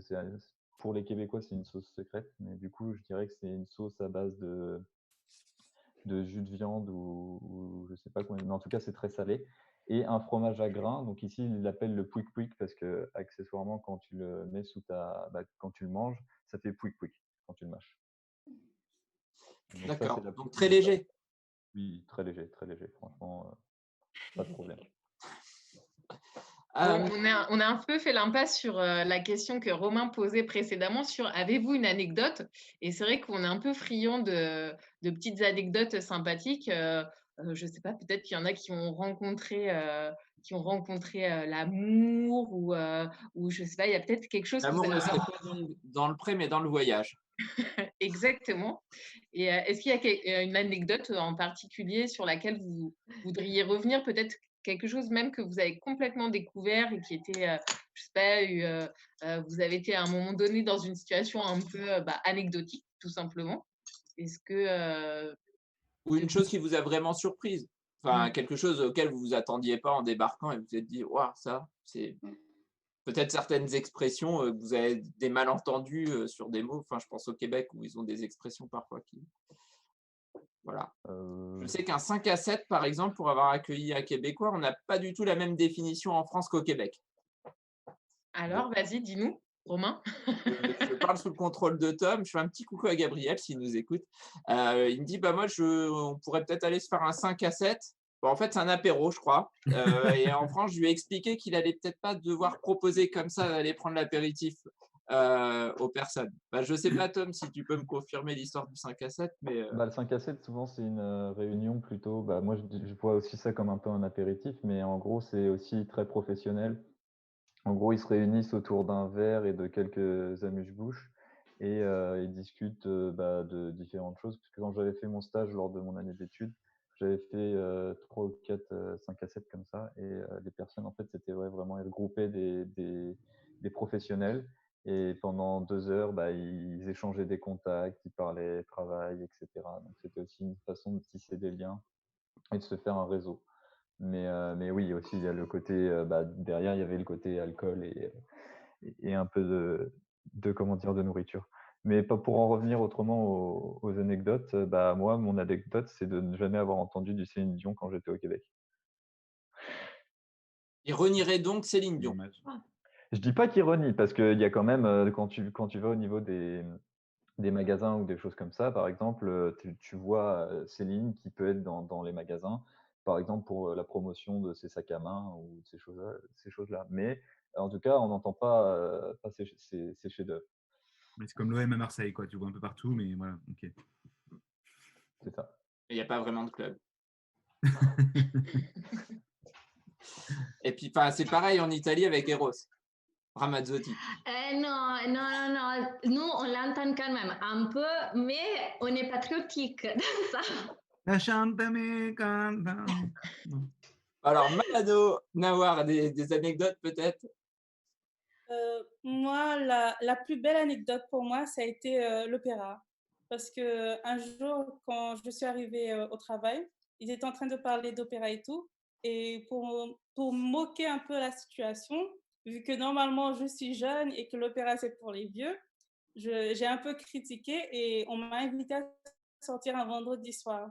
[SPEAKER 6] pour les Québécois, c'est une sauce secrète. Mais du coup, je dirais que c'est une sauce à base de jus de viande ou je sais pas quoi. Mais en tout cas, c'est très salé. Et un fromage à grains. Donc ici, ils l'appellent le pouic pouic parce que accessoirement, quand tu le mets quand tu le manges, ça fait pouic pouic quand tu le mâches. Donc ça, c'est
[SPEAKER 1] D'accord.
[SPEAKER 6] la
[SPEAKER 1] Donc, très
[SPEAKER 6] poutine de base.
[SPEAKER 1] léger.
[SPEAKER 6] Oui, très léger, très léger. Franchement, pas de problème.
[SPEAKER 3] Bon,
[SPEAKER 1] Euh,
[SPEAKER 3] on a un peu fait l'impasse sur la question que Romain posait précédemment sur avez-vous une anecdote? Et c'est vrai qu'on est un peu friand de petites anecdotes sympathiques. Je ne sais pas, peut-être qu'il y en a qui ont rencontré, l'amour ou je ne sais pas, il y a peut-être quelque chose que vous
[SPEAKER 1] L'amour ne
[SPEAKER 3] avez
[SPEAKER 1] serait pas dans le pré, mais dans le voyage.
[SPEAKER 3] exactement. Et est-ce qu'il y a une anecdote en particulier sur laquelle vous voudriez revenir? Peut-être quelque chose même que vous avez complètement découvert et qui était, je sais pas, vous avez été à un moment donné dans une situation un peu anecdotique, tout simplement. Est-ce que
[SPEAKER 1] Ou une chose qui vous a vraiment surprise. Enfin, quelque chose auquel vous vous attendiez pas en débarquant et vous vous êtes dit, waouh, ça, c'est peut-être certaines expressions, que vous avez des malentendus sur des mots. Enfin, je pense au Québec où ils ont des expressions parfois qui. Voilà. Je sais qu'un 5 à 7, par exemple, pour avoir accueilli un Québécois, on n'a pas du tout la même définition en France qu'au Québec.
[SPEAKER 3] alors, vas-y, dis-nous, Romain.
[SPEAKER 1] Je parle sous le contrôle de Tom. Je fais un petit coucou à Gabriel s'il nous écoute. Il me dit, bah moi, on pourrait peut-être aller se faire un 5 à 7. Bon, en fait, c'est un apéro, je crois. Et en France, je lui ai expliqué qu'il allait peut-être pas devoir proposer comme ça d'aller prendre l'apéritif aux personnes. Bah, je sais pas, Tom, si tu peux me confirmer l'histoire du 5 à 7, mais
[SPEAKER 6] Bah, le 5 à 7, souvent, c'est une réunion plutôt. Bah, moi, je vois aussi ça comme un peu un apéritif, mais en gros, c'est aussi très professionnel. En gros, ils se réunissent autour d'un verre et de quelques amuse-bouches et ils discutent de différentes choses. Parce que quand j'avais fait mon stage lors de mon année d'études, j'avais fait 3 ou 4 5 à 7 comme ça. Et les personnes, en fait, c'était vraiment ils regroupaient des professionnels. Et pendant 2 heures, ils échangeaient des contacts, ils parlaient travail, etc. Donc, c'était aussi une façon de tisser des liens et de se faire un réseau. Mais oui, aussi, il y a le côté, derrière, il y avait le côté alcool et un peu comment dire, de nourriture. Mais pas pour en revenir autrement aux anecdotes, moi, mon anecdote, c'est de ne jamais avoir entendu du Céline Dion quand j'étais au Québec.
[SPEAKER 1] il renierait donc Céline Dion.
[SPEAKER 2] Dommage.
[SPEAKER 6] Je dis pas qu'ironie, parce qu'il y a quand même, quand tu vas au niveau des magasins ou des choses comme ça, par exemple, tu vois Céline qui peut être dans les magasins, par exemple pour la promotion de ses sacs à main ou de ces choses-là. Mais en tout cas, on n'entend pas ses chefs-d'œuvre.
[SPEAKER 2] Mais c'est comme l'OM à Marseille, quoi. Tu vois un peu partout, mais voilà, ok.
[SPEAKER 6] C'est ça.
[SPEAKER 1] Il n'y a pas vraiment de club. Et puis, c'est pareil en Italie avec Eros, Ramazzotti.
[SPEAKER 9] Non, non, non, non. Nous, on l'entend quand même un peu, mais on est patriotique dans ça.
[SPEAKER 2] La chantame canta. Non.
[SPEAKER 1] Alors, Malado, Nawar, des anecdotes peut-être?
[SPEAKER 5] Moi, la plus belle anecdote pour moi, ça a été l'opéra. Parce qu'un jour, quand je suis arrivée au travail, ils étaient en train de parler d'opéra et tout. Et pour moquer un peu la situation, vu que normalement je suis jeune et que l'opéra c'est pour les vieux, j'ai un peu critiqué et on m'a invité à sortir un vendredi soir.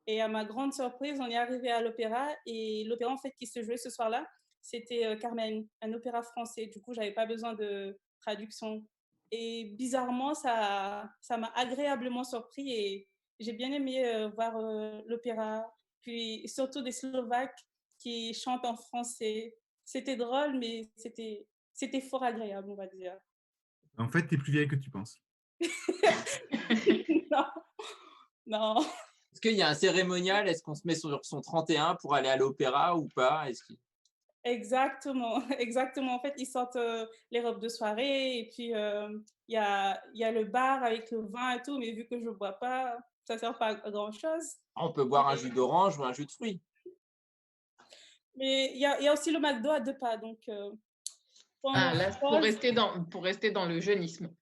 [SPEAKER 5] Et à ma grande surprise, on est arrivé à l'opéra et l'opéra en fait qui se jouait ce soir-là, c'était Carmen, un opéra français. Du coup, j'avais pas besoin de traduction. Et bizarrement, ça m'a agréablement surpris et j'ai bien aimé voir l'opéra. Puis surtout des Slovaques qui chantent en français. C'était drôle, mais c'était fort agréable, on va dire.
[SPEAKER 2] En fait, tu es plus vieille que tu penses.
[SPEAKER 5] Non, non.
[SPEAKER 1] Est-ce qu'il y a un cérémonial? Est-ce qu'on se met sur son 31 pour aller à l'opéra ou pas?
[SPEAKER 5] Exactement, exactement. En fait, ils sortent les robes de soirée et puis il y a le bar avec le vin et tout, mais vu que je ne bois pas, ça ne sert pas à grand-chose.
[SPEAKER 1] On peut boire un jus d'orange ou un jus de fruits.
[SPEAKER 5] Mais il y a aussi le McDo à 2 pas, donc...
[SPEAKER 3] là, pour rester dans le jeunisme,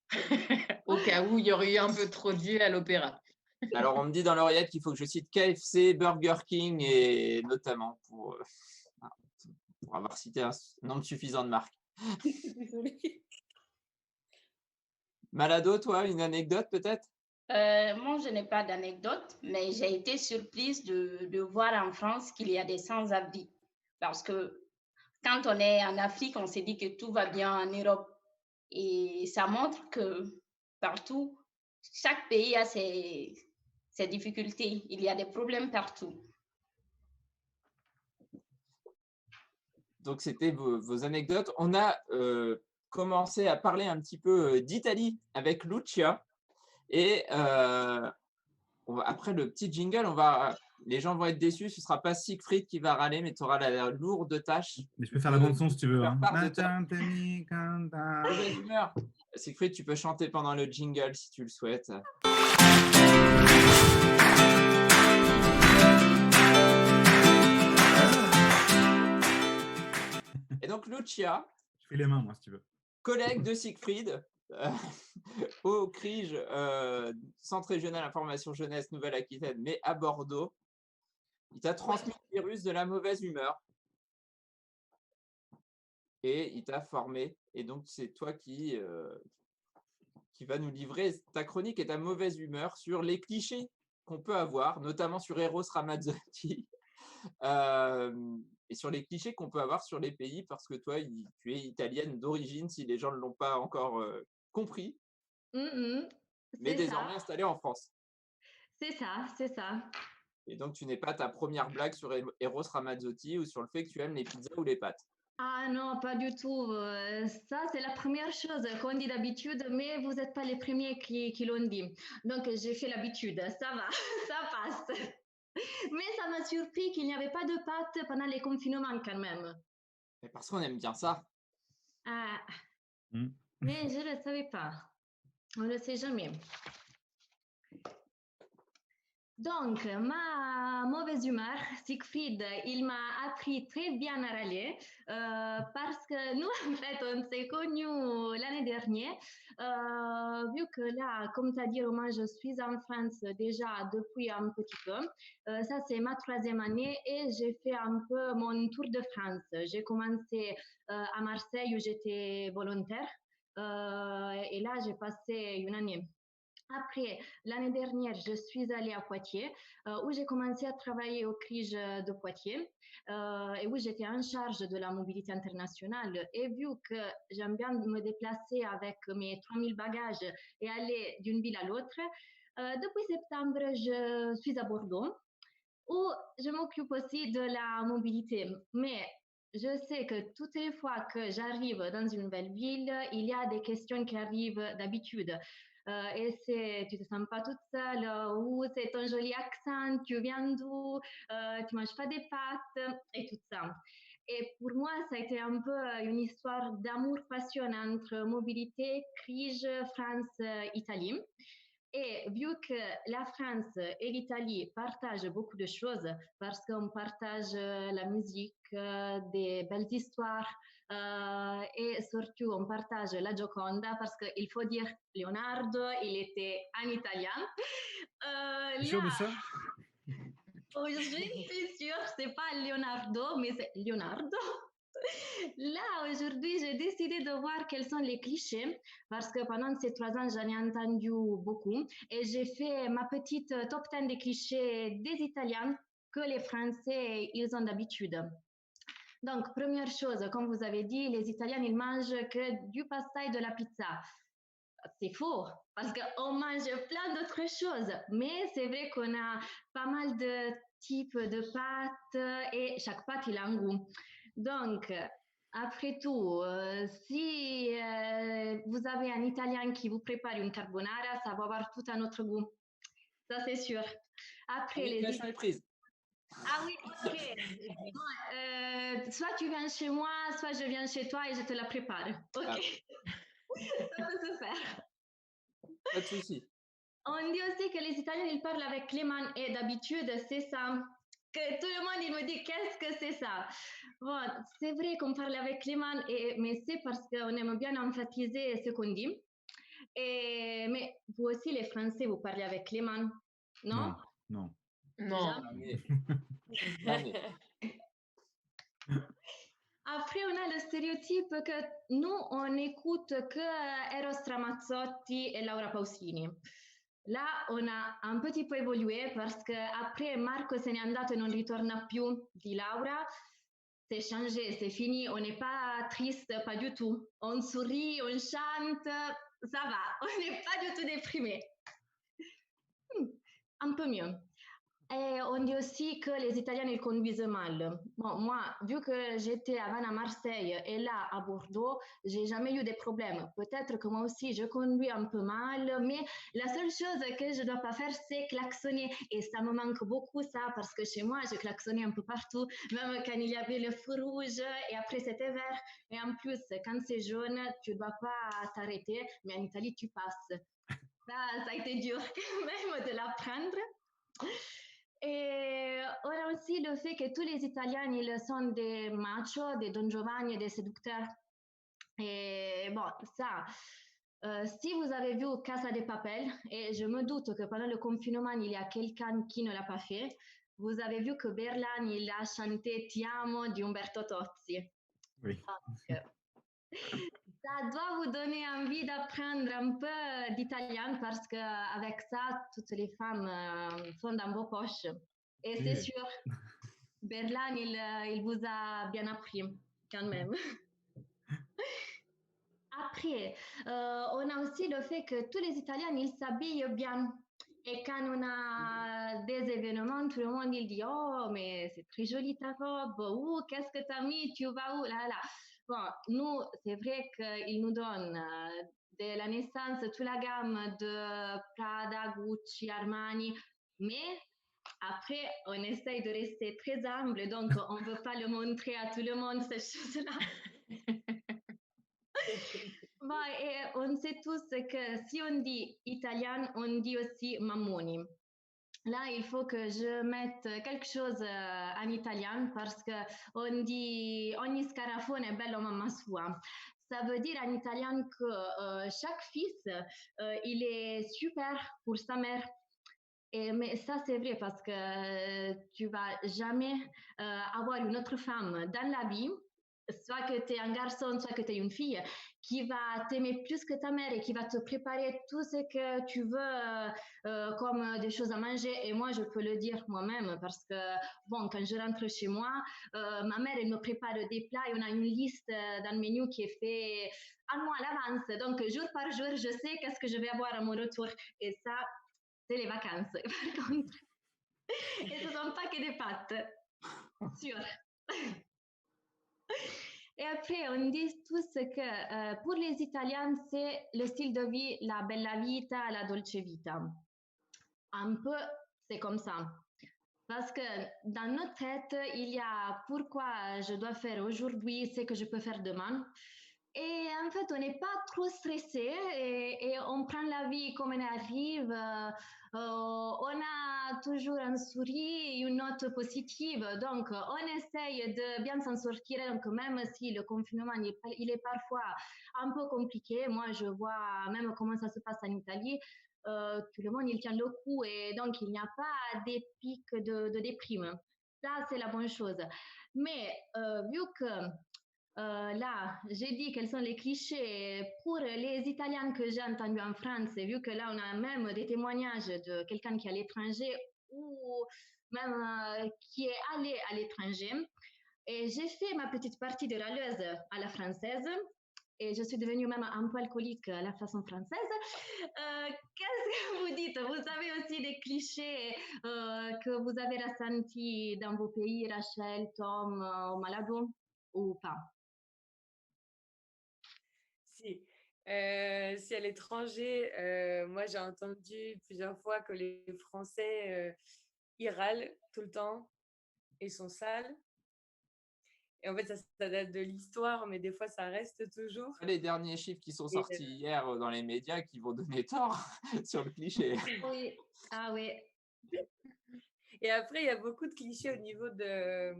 [SPEAKER 3] au cas où il y aurait eu un peu trop de vie à l'opéra.
[SPEAKER 1] Alors, on me dit dans l'oreillette qu'il faut que je cite KFC, Burger King et notamment pour avoir cité un nombre suffisant de marques.
[SPEAKER 5] Désolée.
[SPEAKER 1] Malado, toi, une anecdote peut-être?
[SPEAKER 4] Moi, je n'ai pas d'anecdote, mais j'ai été surprise de voir en France qu'il y a des sans-abri. Parce que quand on est en Afrique, on se dit que tout va bien en Europe. Et ça montre que partout, chaque pays a ses difficultés. Il y a des problèmes partout.
[SPEAKER 1] Donc, c'était vos anecdotes. On a commencé à parler un petit peu d'Italie avec Lucia. Et après le petit jingle, les gens vont être déçus. Ce ne sera pas Siegfried qui va râler, mais tu auras la lourde tâche.
[SPEAKER 2] Mais je peux faire la bande-son si tu veux. Hein.
[SPEAKER 1] Mauvaise humeur. Siegfried, tu peux chanter pendant le jingle si tu le souhaites. Et donc, Lucia.
[SPEAKER 2] Je fais les mains, moi, si tu veux.
[SPEAKER 1] Collègue de Siegfried. Au CRIJ, Centre régional information jeunesse Nouvelle-Aquitaine, mais à Bordeaux. Il t'a transmis le virus de la mauvaise humeur et il t'a formé. Et donc, c'est toi qui va nous livrer ta chronique et ta mauvaise humeur sur les clichés qu'on peut avoir, notamment sur Eros Ramazzotti et sur les clichés qu'on peut avoir sur les pays, parce que toi, tu es italienne d'origine, si les gens ne l'ont pas encore compris, mais désormais installée en France.
[SPEAKER 9] C'est ça, c'est ça.
[SPEAKER 1] Et donc, tu n'es pas ta première blague sur Eros Ramazzotti ou sur le fait que tu aimes les pizzas ou les pâtes.
[SPEAKER 9] Ah non, pas du tout. Ça, c'est la première chose qu'on dit d'habitude, mais vous n'êtes pas les premiers qui l'ont dit. Donc, j'ai fait l'habitude. Ça va, ça passe. Mais ça m'a surpris qu'il n'y avait pas de pâtes pendant les confinements quand même.
[SPEAKER 1] Mais parce qu'on aime bien ça.
[SPEAKER 9] Ah. Mais je ne le savais pas. On ne le sait jamais. Donc, ma mauvaise humeur, Siegfried, il m'a appris très bien à râler parce que nous, en fait, on s'est connus l'année dernière. Vu que là, comme tu as dit, Romain, je suis en France déjà depuis un petit peu. Ça, c'est ma 3e année et j'ai fait un peu mon tour de France. J'ai commencé à Marseille où j'étais volontaire et là, j'ai passé une année. Après, l'année dernière, je suis allée à Poitiers, où j'ai commencé à travailler au CRIJ de Poitiers, et où j'étais en charge de la mobilité internationale. Et vu que j'aime bien me déplacer avec mes 3000 bagages et aller d'une ville à l'autre, depuis septembre, je suis à Bordeaux, où je m'occupe aussi de la mobilité. Mais je sais que toutes les fois que j'arrive dans une nouvelle ville, il y a des questions qui arrivent d'habitude. Et tu te sens pas toute seule, ou c'est ton joli accent, tu viens d'où, tu manges pas des pâtes, et tout ça. Et pour moi, ça a été un peu une histoire d'amour-passion entre mobilité, CRIJ, France, Italie. Et vu que la France et l'Italie partagent beaucoup de choses, parce qu'on partage la musique, des belles histoires, et surtout on partage la Gioconda, parce qu'il faut dire Leonardo, il était un Italien.
[SPEAKER 2] T'es sûr de ça?
[SPEAKER 9] Aujourd'hui, c'est sûr, c'est pas Leonardo, mais c'est Leonardo. Là, aujourd'hui, j'ai décidé de voir quels sont les clichés parce que pendant ces 3 ans, j'en ai entendu beaucoup et j'ai fait ma petite top 10 des clichés des Italiens que les Français, ils ont d'habitude. Donc, première chose, comme vous avez dit, les Italiens, ils mangent que du pasta et de la pizza. C'est faux, parce qu'on mange plein d'autres choses, mais c'est vrai qu'on a pas mal de types de pâtes et chaque pâte, il a un goût. Donc, après tout, si vous avez un Italien qui vous prépare une carbonara, ça va avoir tout un autre goût. Ça, c'est sûr. Après,
[SPEAKER 1] L'invitation est prise.
[SPEAKER 9] Ah oui, ok. Bon, soit tu viens chez moi, soit je viens chez toi et je te la prépare. Ok.
[SPEAKER 1] Ah.
[SPEAKER 9] Ça peut se faire.
[SPEAKER 1] Pas de souci.
[SPEAKER 9] On dit aussi que les Italiens, ils parlent avec les mains et d'habitude, c'est ça. Que tout le monde, il me dit, qu'est-ce que c'est ça? Bon, c'est vrai qu'on parle avec les mains, mais c'est parce qu'on aime bien emphasiser ce qu'on dit. Mais vous aussi, les Français, vous parlez avec les mains, non?
[SPEAKER 2] Non.
[SPEAKER 3] Non.
[SPEAKER 1] Jamais.
[SPEAKER 9] Après, on a le stéréotype que nous, on écoute que Eros Ramazzotti et Laura Pausini. Là, on a un petit peu évolué parce qu'après Marco se n'è andato e non ritorna più di Laura, c'est changé, c'est fini, on n'est pas triste, pas du tout. On sourit, on chante, ça va, on n'est pas du tout déprimé. Un peu mieux. Et on dit aussi que les Italiens, ils conduisent mal. Bon, moi, vu que j'étais avant à Marseille et là à Bordeaux, j'ai jamais eu de problèmes. Peut-être que moi aussi, je conduis un peu mal, mais la seule chose que je dois pas faire, c'est klaxonner. Et ça me manque beaucoup, ça, parce que chez moi, je klaxonnais un peu partout, même quand il y avait le feu rouge et après c'était vert. Et en plus, quand c'est jaune, tu dois pas t'arrêter, mais en Italie, tu passes. Ça a été dur quand même de l'apprendre. Et on a aussi le fait que tous les Italiens, ils sont des machos, des Don Giovanni, des séducteurs. Et bon, ça, si vous avez vu Casa de Papel, et je me doute que pendant le confinement, il y a quelqu'un qui ne l'a pas fait, vous avez vu que Berlan, il a chanté Ti amo di Umberto Tozzi.
[SPEAKER 2] Oui.
[SPEAKER 9] Donc, ça doit vous donner envie d'apprendre un peu d'italien parce qu'avec ça, toutes les femmes sont dans vos poches. Et c'est sûr, Berlan, il vous a bien appris quand même. Après, on a aussi le fait que tous les Italiens, ils s'habillent bien. Et quand on a des événements, tout le monde il dit « Oh, mais c'est très jolie ta robe. Oh, qu'est-ce que tu as mis? Tu vas où? » Là, là. Bon, nous, c'est vrai qu'ils nous donnent de la naissance toute la gamme de Prada, Gucci, Armani, mais après, on essaye de rester très humble, donc on ne veut pas le montrer à tout le monde, ces choses-là. Bon, et on sait tous que si on dit italien, on dit aussi mammoni. Là, il faut que je mette quelque chose en italien parce qu'on dit ogni scarafone è bello mamma sua. Ça veut dire en italien que chaque fils, il est super pour sa mère. Mais ça, c'est vrai parce que tu vas jamais avoir une autre femme dans la vie, soit que tu es un garçon, soit que tu es une fille, qui va t'aimer plus que ta mère et qui va te préparer tout ce que tu veux comme des choses à manger. Et moi, je peux le dire moi-même parce que, bon, quand je rentre chez moi, ma mère, elle me prépare des plats et on a une liste dans le menu qui est fait un mois à l'avance. Donc, jour par jour, je sais qu'est-ce que je vais avoir à mon retour. Et ça, c'est les vacances, par contre. Et ce ne sont pas que des pâtes, sûr. Et après, on dit tous que pour les Italiens, c'est le style de vie, la bella vita, la dolce vita. Un peu, c'est comme ça. Parce que dans notre tête, il y a pourquoi je dois faire aujourd'hui ce que je peux faire demain. Et en fait, on n'est pas trop stressé et on prend la vie comme elle arrive. On a toujours un sourire, une note positive. Donc, on essaye de bien s'en sortir. Donc, même si le confinement, il est parfois un peu compliqué, moi, je vois même comment ça se passe en Italie. tout le monde il tient le coup et donc il n'y a pas des pics de déprime. Ça, c'est la bonne chose. Mais vu que là, j'ai dit quels sont les clichés pour les Italiens que j'ai entendus en France, et vu que là, on a même des témoignages de quelqu'un qui est à l'étranger ou même qui est allé à l'étranger. Et j'ai fait ma petite partie de râleuse à la française. Et je suis devenue même un peu alcoolique à la façon française. Qu'est-ce que vous dites? Vous avez aussi des clichés que vous avez ressentis dans vos pays, Rachel, Tom, Malado, ou pas?
[SPEAKER 10] Si. Si à l'étranger, moi j'ai entendu plusieurs fois que les Français, ils râlent tout le temps et sont sales. Et en fait, ça date de l'histoire, mais des fois, ça reste toujours.
[SPEAKER 1] Les derniers chiffres qui sont
[SPEAKER 10] Et,
[SPEAKER 1] sortis hier dans les médias qui vont donner tort sur le cliché.
[SPEAKER 9] Oui, ah oui.
[SPEAKER 10] et après, il y a beaucoup de clichés au niveau de...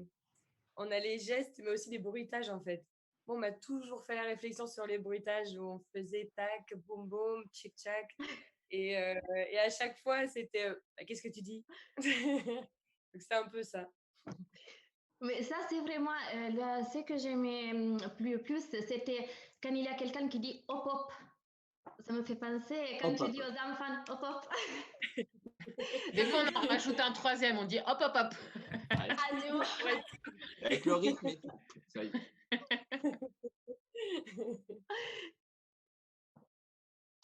[SPEAKER 10] On a les gestes, mais aussi les bruitages, en fait. Bon, on m'a toujours fait la réflexion sur les bruitages où on faisait tac, boum, boum, tchic, tchac. Et à chaque fois, c'était qu'est-ce que tu dis? Donc, c'est un peu ça.
[SPEAKER 9] Mais ça, c'est vraiment ce que j'aimais plus, c'était quand il y a quelqu'un qui dit hop hop. Ça me fait penser quand
[SPEAKER 1] Hop,
[SPEAKER 9] tu
[SPEAKER 1] hop.
[SPEAKER 9] dis aux enfants hop hop.
[SPEAKER 3] Des fois, on en rajoute un troisième, on dit hop, hop, hop.
[SPEAKER 9] Adieu.
[SPEAKER 1] Avec le rythme et tout. Ça y est.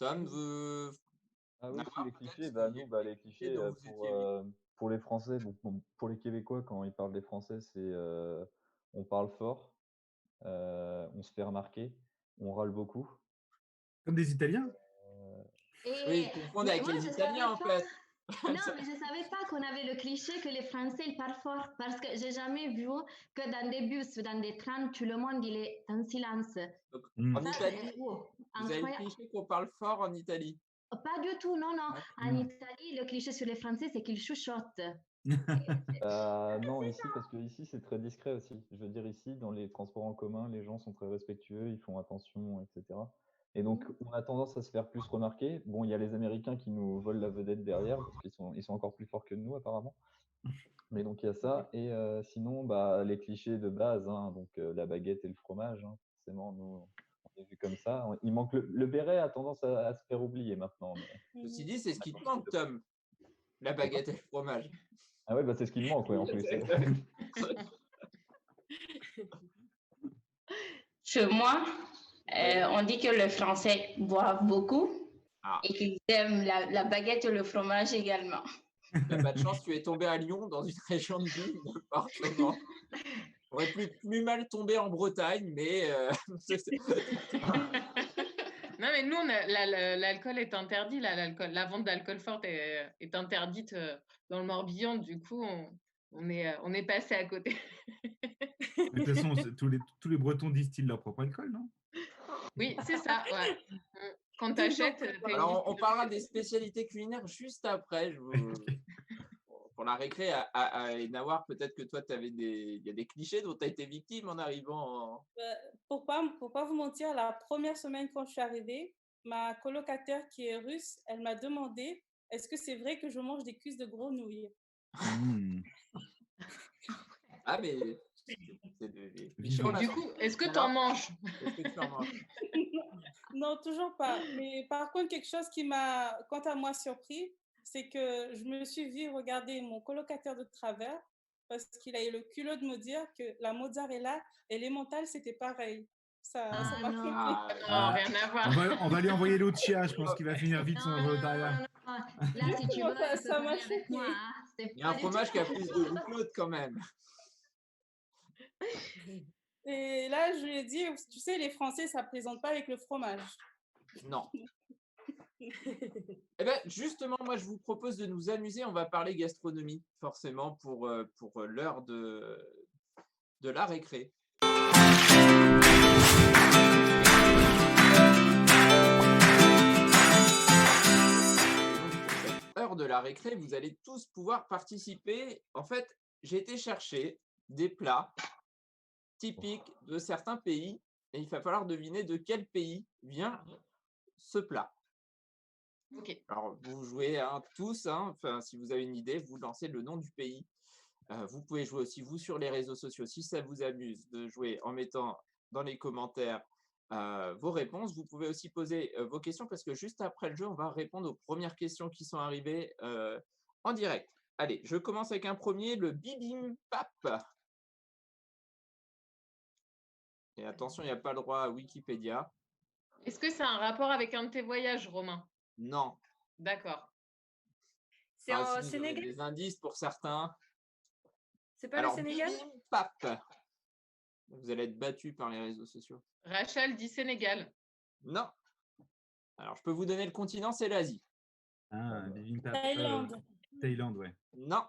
[SPEAKER 1] Tom,
[SPEAKER 6] Ah oui, si,
[SPEAKER 1] Nawar,
[SPEAKER 6] les
[SPEAKER 1] peut-être,
[SPEAKER 6] clichés, les clichés
[SPEAKER 1] dont vous étiez
[SPEAKER 6] pour les Français, pour les Québécois, quand ils parlent des Français, c'est on parle fort, on se fait remarquer, on râle beaucoup.
[SPEAKER 2] Comme des Italiens?
[SPEAKER 1] Oui, ils confondent
[SPEAKER 9] mais
[SPEAKER 1] avec
[SPEAKER 9] moi,
[SPEAKER 1] les
[SPEAKER 9] je
[SPEAKER 1] Italiens, en
[SPEAKER 9] savais
[SPEAKER 1] fait.
[SPEAKER 9] pas. Non, mais je ne savais pas qu'on avait le cliché que les Français ils parlent fort parce que j'ai jamais vu que dans des bus, dans des trains, tout le monde il est en silence.
[SPEAKER 1] Donc,
[SPEAKER 2] Mm.
[SPEAKER 1] en
[SPEAKER 9] Ça,
[SPEAKER 1] Italie,
[SPEAKER 9] c'est
[SPEAKER 1] vous avez le
[SPEAKER 9] incroyable.
[SPEAKER 1] cliché qu'on parle fort en Italie.
[SPEAKER 9] Pas du tout, non, non. En
[SPEAKER 2] Non.
[SPEAKER 9] Italie, le cliché sur les Français, c'est qu'ils chuchotent.
[SPEAKER 6] Non, ici, parce que ici, c'est très discret aussi. Je veux dire, ici, dans les transports en commun, les gens sont très respectueux, ils font attention, etc. Et donc, on a tendance à se faire plus remarquer. Bon, il y a les Américains qui nous volent la vedette derrière, parce ils sont encore plus forts que nous, apparemment. Mais donc, il y a ça. Et sinon, les clichés de base, hein, donc la baguette et le fromage, hein, forcément, nous, on est vu comme ça. Il manque le béret a tendance à se faire oublier maintenant. Mais
[SPEAKER 1] Ceci dit, c'est ce qui te manque, Tom. La baguette et le fromage.
[SPEAKER 6] ah ouais, c'est ce qui me manque, ouais, en plus.
[SPEAKER 4] Chez moi, on dit que les Français boivent beaucoup et qu'ils aiment la baguette et le fromage également.
[SPEAKER 1] T'as pas de chance, tu es tombé à Lyon, dans une région de vie, département. On aurait plus mal tombé en Bretagne, mais
[SPEAKER 3] Non, mais nous, l'alcool est interdit. La vente d'alcool fort est interdite dans le Morbihan. Du coup, on est passé à côté.
[SPEAKER 2] De toute façon, tous les Bretons distillent leur propre alcool, non?
[SPEAKER 3] Oui, c'est ça. Ouais. Quand tu achètes.
[SPEAKER 1] Alors, on parlera des spécialités culinaires juste après. Pour la récré, et Nawar, peut-être que toi, il y a des clichés dont tu as été victime en arrivant.
[SPEAKER 5] Pour pas vous mentir, la première semaine quand je suis arrivée, ma colocataire qui est russe, elle m'a demandé est-ce que c'est vrai que je mange des cuisses de grenouille?
[SPEAKER 1] Ah, mais c'est des clichés.
[SPEAKER 3] Du coup, est-ce que tu en manges?
[SPEAKER 1] Est-ce que tu en manges?
[SPEAKER 5] Non, toujours pas. Mais par contre, quelque chose qui m'a, quant à moi, surpris, c'est que je me suis vue regarder mon colocataire de travers parce qu'il a eu le culot de me dire que la mozzarella et l'emmental, c'était pareil. Ça m'a fait
[SPEAKER 3] Non, rien à voir.
[SPEAKER 2] On va lui envoyer l'autre chia, je pense qu'il va finir vite son volontariat.
[SPEAKER 9] Là, si tu veux,
[SPEAKER 5] ça m'a
[SPEAKER 9] avec moi.
[SPEAKER 5] choquée.
[SPEAKER 1] Il y a un fromage qui a plus de goût que l'autre quand même.
[SPEAKER 5] Et là, je lui ai dit, tu sais, les Français, ça ne plaisante pas avec le fromage.
[SPEAKER 1] Non. Eh bien, justement, moi, je vous propose de nous amuser. On va parler gastronomie, forcément, pour l'heure de la récré. Heure de la récré, vous allez tous pouvoir participer. En fait, j'ai été chercher des plats typiques de certains pays et il va falloir deviner de quel pays vient ce plat.
[SPEAKER 3] Ok.
[SPEAKER 1] Alors, vous jouez tous, enfin, si vous avez une idée, vous lancez le nom du pays. Vous pouvez jouer aussi, vous, sur les réseaux sociaux, si ça vous amuse de jouer en mettant dans les commentaires vos réponses. Vous pouvez aussi poser vos questions parce que juste après le jeu, on va répondre aux premières questions qui sont arrivées en direct. Allez, je commence avec un premier, le bibimbap. Et attention, il n'y a pas le droit à Wikipédia.
[SPEAKER 3] Est-ce que ça a un rapport avec un de tes voyages, Romain?
[SPEAKER 1] Non.
[SPEAKER 3] D'accord.
[SPEAKER 10] C'est
[SPEAKER 1] Ah,
[SPEAKER 10] en
[SPEAKER 1] si, j'aurais
[SPEAKER 10] Sénégal?
[SPEAKER 1] des indices pour certains.
[SPEAKER 10] C'est pas
[SPEAKER 1] Alors,
[SPEAKER 10] le Sénégal?
[SPEAKER 1] bibimbap. Vous allez être battu par les réseaux sociaux.
[SPEAKER 3] Rachel dit Sénégal.
[SPEAKER 1] Non. Alors, je peux vous donner le continent, c'est l'Asie.
[SPEAKER 2] Ah, bibimbap.
[SPEAKER 5] Thaïlande.
[SPEAKER 2] Thaïlande, ouais.
[SPEAKER 1] Non.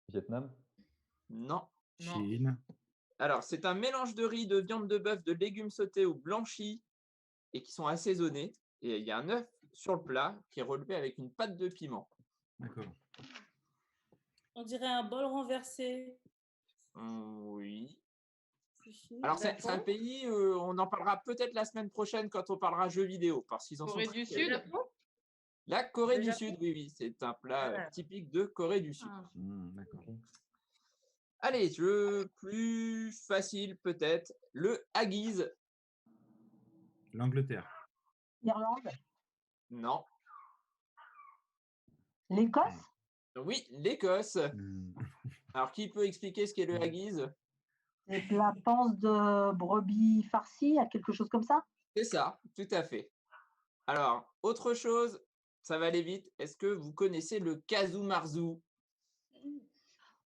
[SPEAKER 6] Vietnam?
[SPEAKER 1] Non.
[SPEAKER 3] Non.
[SPEAKER 2] Chine.
[SPEAKER 1] Alors, c'est un mélange de riz, de viande de bœuf, de légumes sautés ou blanchis et qui sont assaisonnés. Et il y a un œuf sur le plat qui est relevé avec une pâte de piment.
[SPEAKER 2] D'accord.
[SPEAKER 5] On dirait un bol renversé.
[SPEAKER 1] Oui.
[SPEAKER 5] C'est Chine.
[SPEAKER 1] Alors, c'est un pays, on en parlera peut-être la semaine prochaine quand on parlera jeux vidéo. Parce qu'ils en
[SPEAKER 3] Corée
[SPEAKER 1] sont
[SPEAKER 3] du
[SPEAKER 1] très-
[SPEAKER 3] Sud.
[SPEAKER 1] La Corée
[SPEAKER 10] Le
[SPEAKER 1] du
[SPEAKER 10] Japon.
[SPEAKER 1] Sud, oui. C'est un plat
[SPEAKER 10] Ah.
[SPEAKER 1] typique de Corée du Sud.
[SPEAKER 9] Ah.
[SPEAKER 2] D'accord.
[SPEAKER 1] Allez, jeu plus facile peut-être. Le haggis.
[SPEAKER 2] L'Angleterre.
[SPEAKER 11] Irlande.
[SPEAKER 1] Non.
[SPEAKER 11] L'Écosse.
[SPEAKER 1] Oui, l'Écosse.
[SPEAKER 2] Hmm.
[SPEAKER 1] Alors, qui peut expliquer ce qu'est le haggis?
[SPEAKER 11] C'est la panse de brebis farcie, à quelque chose comme ça.
[SPEAKER 1] C'est ça, tout à fait. Alors, autre chose, ça va aller vite. Est-ce que vous connaissez le casu marzu?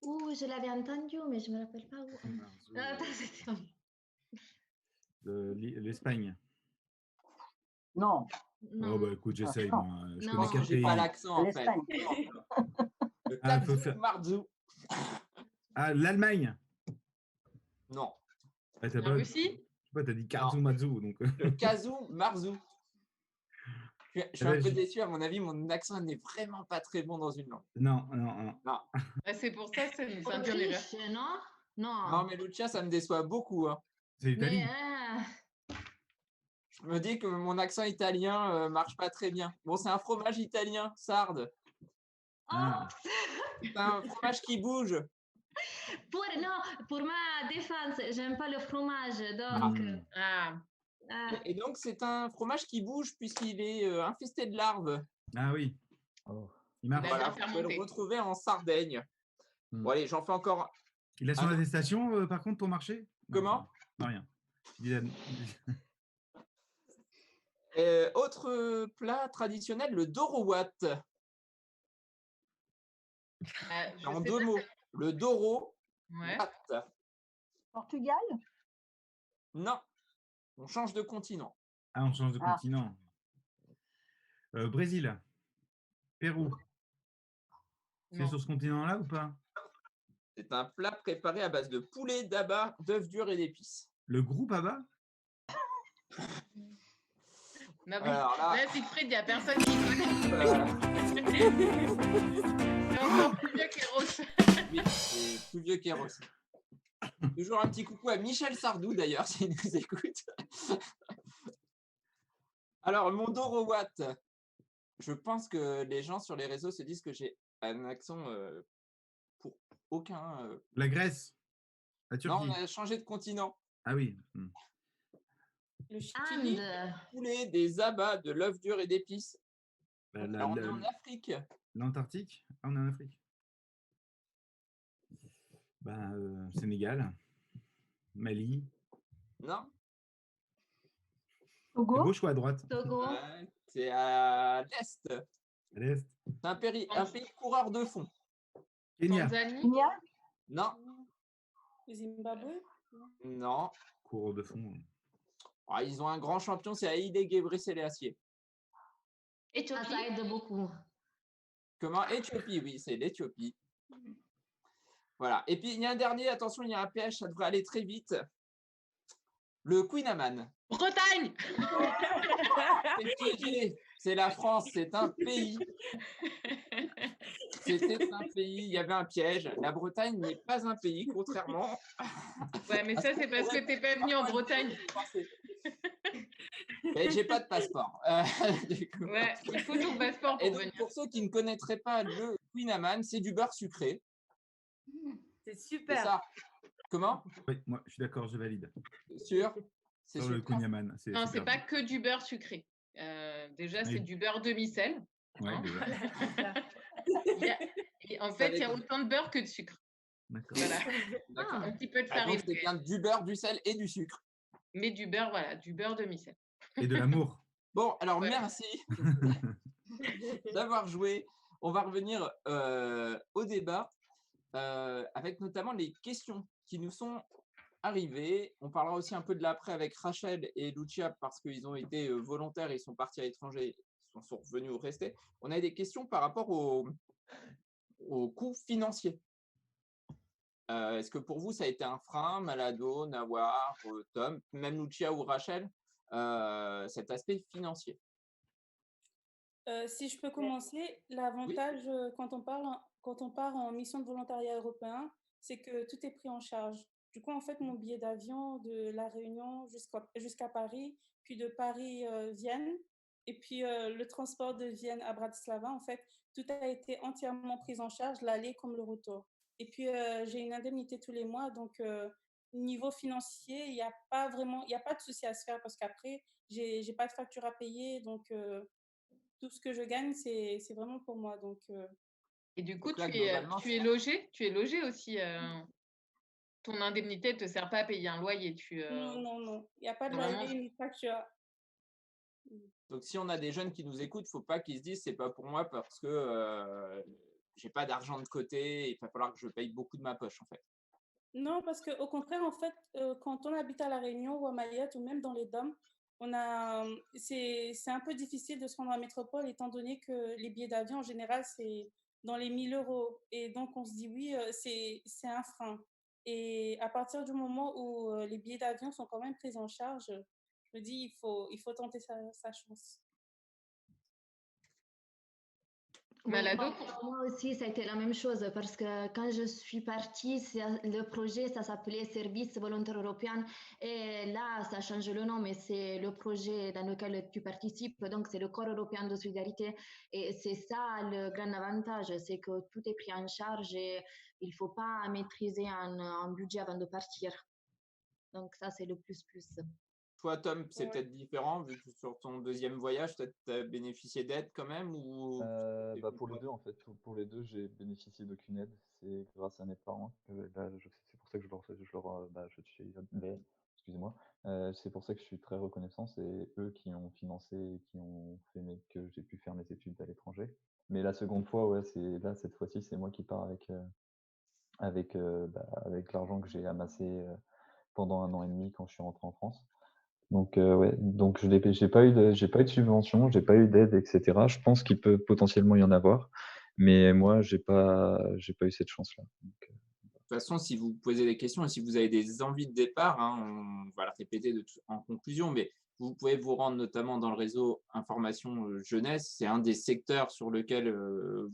[SPEAKER 9] Ouh, je l'avais entendu, mais je me rappelle pas où. Ah, attends, c'était
[SPEAKER 2] L'Espagne.
[SPEAKER 11] Non,
[SPEAKER 9] non.
[SPEAKER 2] Oh, bah écoute, j'essaye.
[SPEAKER 11] non.
[SPEAKER 2] Moi. Je
[SPEAKER 9] Non.
[SPEAKER 2] connais qu'un
[SPEAKER 1] J'ai
[SPEAKER 2] pays.
[SPEAKER 1] pas l'accent en fait.
[SPEAKER 11] l'Espagne.
[SPEAKER 1] Le
[SPEAKER 2] Ah, faut
[SPEAKER 1] casu
[SPEAKER 2] faire-
[SPEAKER 1] marzu.
[SPEAKER 2] Ah, l'Allemagne.
[SPEAKER 1] Non,
[SPEAKER 2] Ah, t'as
[SPEAKER 3] La
[SPEAKER 2] pas...
[SPEAKER 3] Russie?
[SPEAKER 2] T'as dit Kazu-Mazu, donc...
[SPEAKER 1] le casu marzu. Je suis un
[SPEAKER 2] Ouais,
[SPEAKER 1] peu
[SPEAKER 2] je-
[SPEAKER 1] déçu, à mon avis, mon accent n'est vraiment pas très bon dans une langue.
[SPEAKER 2] Non, non, non.
[SPEAKER 1] Non,
[SPEAKER 3] Ah, c'est pour ça, c'est un peu l'erreur.
[SPEAKER 9] Autriche, non? Non.
[SPEAKER 1] non mais Lucia, ça me déçoit beaucoup. Hein.
[SPEAKER 2] C'est l'Italie.
[SPEAKER 9] Mais
[SPEAKER 1] Je me dis que mon accent italien marche pas très bien. Bon, c'est un fromage italien, sarde.
[SPEAKER 2] Ah.
[SPEAKER 1] C'est un fromage qui bouge.
[SPEAKER 9] non, pour ma défense, j'aime pas le fromage, donc.
[SPEAKER 2] Hmm.
[SPEAKER 3] Ah,
[SPEAKER 1] Et donc, c'est un fromage qui bouge puisqu'il est infesté de larves.
[SPEAKER 2] Ah oui.
[SPEAKER 6] Oh.
[SPEAKER 2] Il marche.
[SPEAKER 3] D'accord.
[SPEAKER 1] Voilà,
[SPEAKER 3] bien
[SPEAKER 1] vous pouvez le
[SPEAKER 3] fermenté.
[SPEAKER 1] retrouver en Sardaigne.
[SPEAKER 2] Hmm.
[SPEAKER 1] Bon, allez, j'en fais encore.
[SPEAKER 2] Il a son
[SPEAKER 1] Ah, non.
[SPEAKER 2] attestation, par contre, pour marcher? Non,
[SPEAKER 1] Comment?
[SPEAKER 2] non, rien.
[SPEAKER 1] Autre plat traditionnel, le dorowat.
[SPEAKER 3] je
[SPEAKER 1] En
[SPEAKER 3] sais
[SPEAKER 1] deux
[SPEAKER 3] pas.
[SPEAKER 1] mots. Le doro.
[SPEAKER 3] Ouais.
[SPEAKER 1] Wat.
[SPEAKER 11] Portugal.
[SPEAKER 1] Non, on change de continent.
[SPEAKER 2] Ah, on change de
[SPEAKER 11] Ah.
[SPEAKER 2] continent. Brésil. Pérou. C'est
[SPEAKER 3] Non.
[SPEAKER 2] sur ce continent-là ou pas?
[SPEAKER 1] C'est un plat préparé à base de poulet, d'abats, d'œufs durs et d'épices.
[SPEAKER 2] Le groupe ABBA?
[SPEAKER 3] Non, mais
[SPEAKER 1] Alors là,
[SPEAKER 3] là, Siegfried, il n'y a personne qui connaît.
[SPEAKER 1] euh,
[SPEAKER 3] C'est encore plus vieux qu'Eros.
[SPEAKER 1] oui, c'est plus vieux qu'Eros. Toujours un petit coucou à Michel Sardou d'ailleurs, s'il nous écoute. Alors, mon dorowat. Je pense que les gens sur les réseaux se disent que j'ai un accent pour aucun.
[SPEAKER 2] La Grèce? La
[SPEAKER 1] Non,
[SPEAKER 2] Turquie?
[SPEAKER 1] on a changé de continent.
[SPEAKER 2] Ah oui. Hmm.
[SPEAKER 5] Le Chili.
[SPEAKER 9] Inde.
[SPEAKER 1] Poulet, des abats, de l'œuf dur et d'épices.
[SPEAKER 2] La-
[SPEAKER 1] Alors, on est en Afrique.
[SPEAKER 2] L'Antarctique? Ah, on est en Afrique. Ben, Sénégal. Mali.
[SPEAKER 1] Non,
[SPEAKER 2] À
[SPEAKER 11] Togo.
[SPEAKER 2] gauche ou à droite?
[SPEAKER 9] Togo.
[SPEAKER 1] c'est à l'est.
[SPEAKER 2] À l'est?
[SPEAKER 1] C'est un pays coureur de fond.
[SPEAKER 2] Kenya.
[SPEAKER 3] Tanzanie.
[SPEAKER 11] Kenya.
[SPEAKER 1] Non,
[SPEAKER 5] Zimbabwe.
[SPEAKER 1] non.
[SPEAKER 2] Coureur de fond.
[SPEAKER 1] Ah, ils ont un grand champion, c'est Haïlé Gebrselassie.
[SPEAKER 9] Ah,
[SPEAKER 4] Éthiopie.
[SPEAKER 9] ça aide beaucoup.
[SPEAKER 1] Comment? Éthiopie, oui, c'est l'Éthiopie. Voilà. Et puis, il y a un dernier, attention, il y a un piège, ça devrait aller très vite. Le Queen Amman.
[SPEAKER 3] Bretagne.
[SPEAKER 1] C'est piégé. C'est la France, c'est un pays. C'était un pays, il y avait un piège. La Bretagne n'est pas un pays, contrairement.
[SPEAKER 3] Ouais, mais ça, c'est parce que tu n'es pas venu en Bretagne.
[SPEAKER 1] Mais j'ai pas de passeport. Du coup.
[SPEAKER 3] Ouais, il faut ton passeport
[SPEAKER 1] Et
[SPEAKER 3] pour
[SPEAKER 1] donc,
[SPEAKER 3] venir.
[SPEAKER 1] pour ceux qui ne connaîtraient pas le Queen Amman, c'est du beurre sucré.
[SPEAKER 10] C'est
[SPEAKER 1] Et
[SPEAKER 10] super.
[SPEAKER 1] ça, comment?
[SPEAKER 2] Oui, moi, je suis d'accord, je valide.
[SPEAKER 1] Sûr? C'est
[SPEAKER 2] Sur le
[SPEAKER 1] sûr.
[SPEAKER 2] Kunyaman, c'est
[SPEAKER 3] Non, c'est
[SPEAKER 2] super
[SPEAKER 3] pas
[SPEAKER 2] bon.
[SPEAKER 3] que du beurre sucré. Déjà, c'est
[SPEAKER 2] Oui.
[SPEAKER 3] du beurre demi-sel.
[SPEAKER 2] Ouais,
[SPEAKER 3] hein.
[SPEAKER 2] déjà.
[SPEAKER 3] Il y a- et en
[SPEAKER 1] Ça
[SPEAKER 3] fait, il y a
[SPEAKER 1] dépend.
[SPEAKER 3] autant de beurre que de sucre.
[SPEAKER 2] D'accord.
[SPEAKER 3] Voilà.
[SPEAKER 1] D'accord.
[SPEAKER 3] Un petit peu de
[SPEAKER 1] Ah,
[SPEAKER 3] farine,
[SPEAKER 1] donc, c'est bien du beurre, du sel et du sucre.
[SPEAKER 3] mais du beurre, voilà, du beurre demi-sel.
[SPEAKER 2] Et de l'amour.
[SPEAKER 1] Bon, alors
[SPEAKER 3] Ouais.
[SPEAKER 1] merci d'avoir joué. On va revenir au débat avec notamment les questions qui nous sont arrivées. On parlera aussi un peu de l'après avec Rachel et Lucia parce qu'ils ont été volontaires, ils sont partis à l'étranger, ils sont revenus ou restés. On a des questions par rapport au coût financier. Est-ce que pour vous, ça a été un frein, Malado, Nawar, Tom, même Lucia ou Rachel, cet aspect financier?
[SPEAKER 5] Si je peux commencer, l'avantage quand on part en mission de volontariat européen, c'est que tout est pris en charge. Du coup, en fait, mon billet d'avion de La Réunion jusqu'à Paris, puis de Paris Vienne, et puis le transport de Vienne à Bratislava, en fait, tout a été entièrement pris en charge, l'aller comme le retour. Et puis, j'ai une indemnité tous les mois, donc niveau financier, il n'y a pas de souci à se faire parce qu'après, j'ai pas de facture à payer, donc tout ce que je gagne, c'est vraiment pour moi. Donc,
[SPEAKER 3] Et du coup,
[SPEAKER 1] Donc là,
[SPEAKER 3] tu es,
[SPEAKER 1] globalement,
[SPEAKER 3] tu es logé? Tu es logé aussi. Ton indemnité ne te sert pas à payer un loyer.
[SPEAKER 5] non. Il n'y a pas de
[SPEAKER 3] Vraiment,
[SPEAKER 5] loyer ni facture.
[SPEAKER 1] donc si on a des jeunes qui nous écoutent, il ne faut pas qu'ils se disent c'est pas pour moi parce que j'ai pas d'argent de côté, il va falloir que je paye beaucoup de ma poche en fait.
[SPEAKER 5] Non, parce qu'au contraire, en fait, quand on habite à La Réunion ou à Mayotte ou même dans les DOM, c'est un peu difficile de se rendre à la métropole étant donné que les billets d'avion, en général, c'est dans les 1 000 €. Et donc, on se dit oui, c'est un frein. Et à partir du moment où les billets d'avion sont quand même pris en charge, je me dis, il faut tenter sa chance.
[SPEAKER 9] Oui,
[SPEAKER 3] Malado,
[SPEAKER 9] pour moi aussi, ça a été la même chose parce que quand je suis partie, le projet, ça s'appelait Service volontaire européen et là, ça change le nom, mais c'est le projet dans lequel tu participes, donc c'est le Corps européen de solidarité et c'est ça le grand avantage, c'est que tout est pris en charge et il ne faut pas maîtriser un budget avant de partir. Donc ça, c'est le plus.
[SPEAKER 1] Toi, Tom, c'est
[SPEAKER 10] Ouais.
[SPEAKER 1] peut-être différent vu que sur ton deuxième voyage, tu as bénéficié d'aide quand même ou
[SPEAKER 6] Pour les deux, en fait, pour les deux, j'ai bénéficié d'aucune aide. C'est grâce à mes parents. C'est pour ça que excusez-moi. C'est pour ça que je suis très reconnaissant. C'est eux qui ont financé et qui ont fait que j'ai pu faire mes études à l'étranger. Mais la seconde fois, ouais, cette fois-ci, c'est moi qui pars avec l'argent que j'ai amassé pendant 1 an et demi quand je suis rentré en France. Donc ouais, donc j'ai pas eu de subvention, j'ai pas eu d'aide, etc. Je pense qu'il peut potentiellement y en avoir, mais moi j'ai pas eu cette chance-là.
[SPEAKER 1] de toute façon, si vous posez des questions et si vous avez des envies de départ, hein, on va le répéter en conclusion, mais vous pouvez vous rendre notamment dans le réseau Information Jeunesse. C'est un des secteurs sur lequel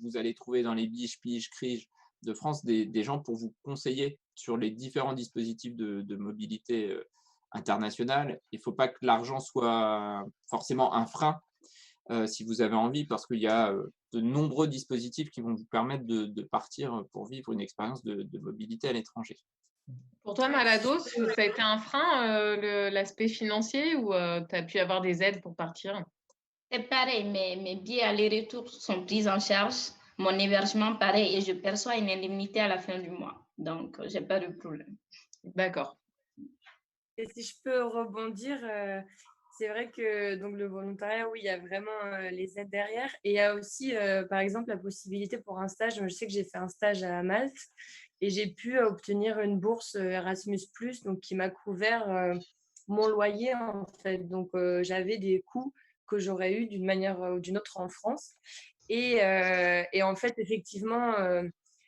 [SPEAKER 1] vous allez trouver dans les biches, piges, criges de France des gens pour vous conseiller sur les différents dispositifs de mobilité internationale. Il ne faut pas que l'argent soit forcément un frein si vous avez envie, parce qu'il y a de nombreux dispositifs qui vont vous permettre de partir pour vivre une expérience de mobilité à l'étranger.
[SPEAKER 3] pour toi, Malado, ça a été un frein, l'aspect financier, ou tu as pu avoir des aides pour partir?
[SPEAKER 4] C'est pareil, mes billets aller-retour sont pris en charge. Mon hébergement, pareil, et je perçois une indemnité à la fin du mois. Donc, j'ai pas de problème.
[SPEAKER 3] D'accord.
[SPEAKER 10] Et si je peux rebondir, c'est vrai que donc le volontariat, oui, il y a vraiment les aides derrière. Et il y a aussi, par exemple, la possibilité pour un stage. Moi, je sais que j'ai fait un stage à Malte et j'ai pu obtenir une bourse Erasmus+, donc qui m'a couvert mon loyer, en fait. Donc, j'avais des coûts que j'aurais eu d'une manière ou d'une autre en France. Et en fait, effectivement,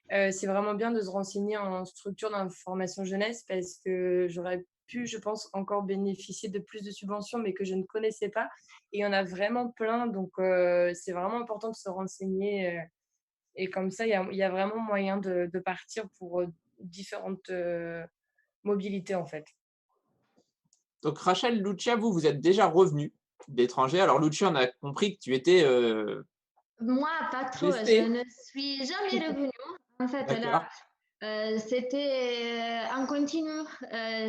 [SPEAKER 10] c'est vraiment bien de se renseigner en structure d'information jeunesse parce que j'aurais pu, je pense, encore bénéficier de plus de subventions, mais que je ne connaissais pas. Et il y en a vraiment plein, donc c'est vraiment important de se renseigner. Et comme ça, il y a vraiment moyen de partir pour différentes mobilités, en fait.
[SPEAKER 1] Donc, Rachel, Lucia, vous êtes déjà revenus. d'étranger. Alors, Lucie, on a compris que tu étais
[SPEAKER 9] Moi, pas trop. Je
[SPEAKER 1] restée.
[SPEAKER 9] ne suis jamais revenue. En fait,
[SPEAKER 1] D'accord.
[SPEAKER 9] là, c'était en continu.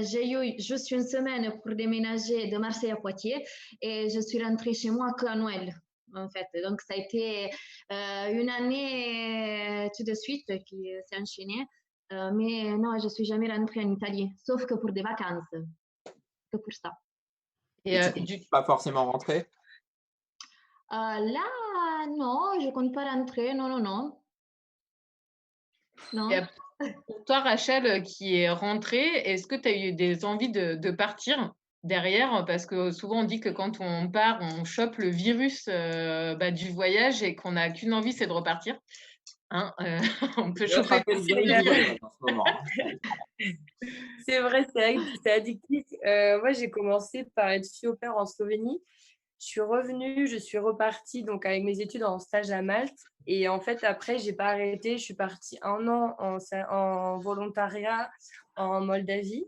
[SPEAKER 9] J'ai eu juste une semaine pour déménager de Marseille à Poitiers et je suis rentrée chez moi qu'à Noël, en fait. Donc, ça a été une année tout de suite qui s'est enchaînée. Mais non, je ne suis jamais rentrée en Italie, sauf que pour des vacances. Que pour ça.
[SPEAKER 1] Et tu ne pas forcément rentrer?
[SPEAKER 9] Là, non, je ne compte pas rentrer. Non, non, non. Non.
[SPEAKER 3] Et pour toi, Rachel, qui est rentrée, est-ce que tu as eu des envies de partir derrière? Parce que souvent, on dit que quand on part, on chope le virus du voyage et qu'on n'a qu'une envie, c'est de repartir. Hein, on peut choper
[SPEAKER 1] le virus du voyage en ce moment.
[SPEAKER 10] C'est vrai, c'est addictif. Moi, j'ai commencé par être fille au pair en Slovénie. Je suis revenue, je suis repartie donc avec mes études en stage à Malte. Et en fait, après, j'ai pas arrêté. Je suis partie 1 an en volontariat en Moldavie.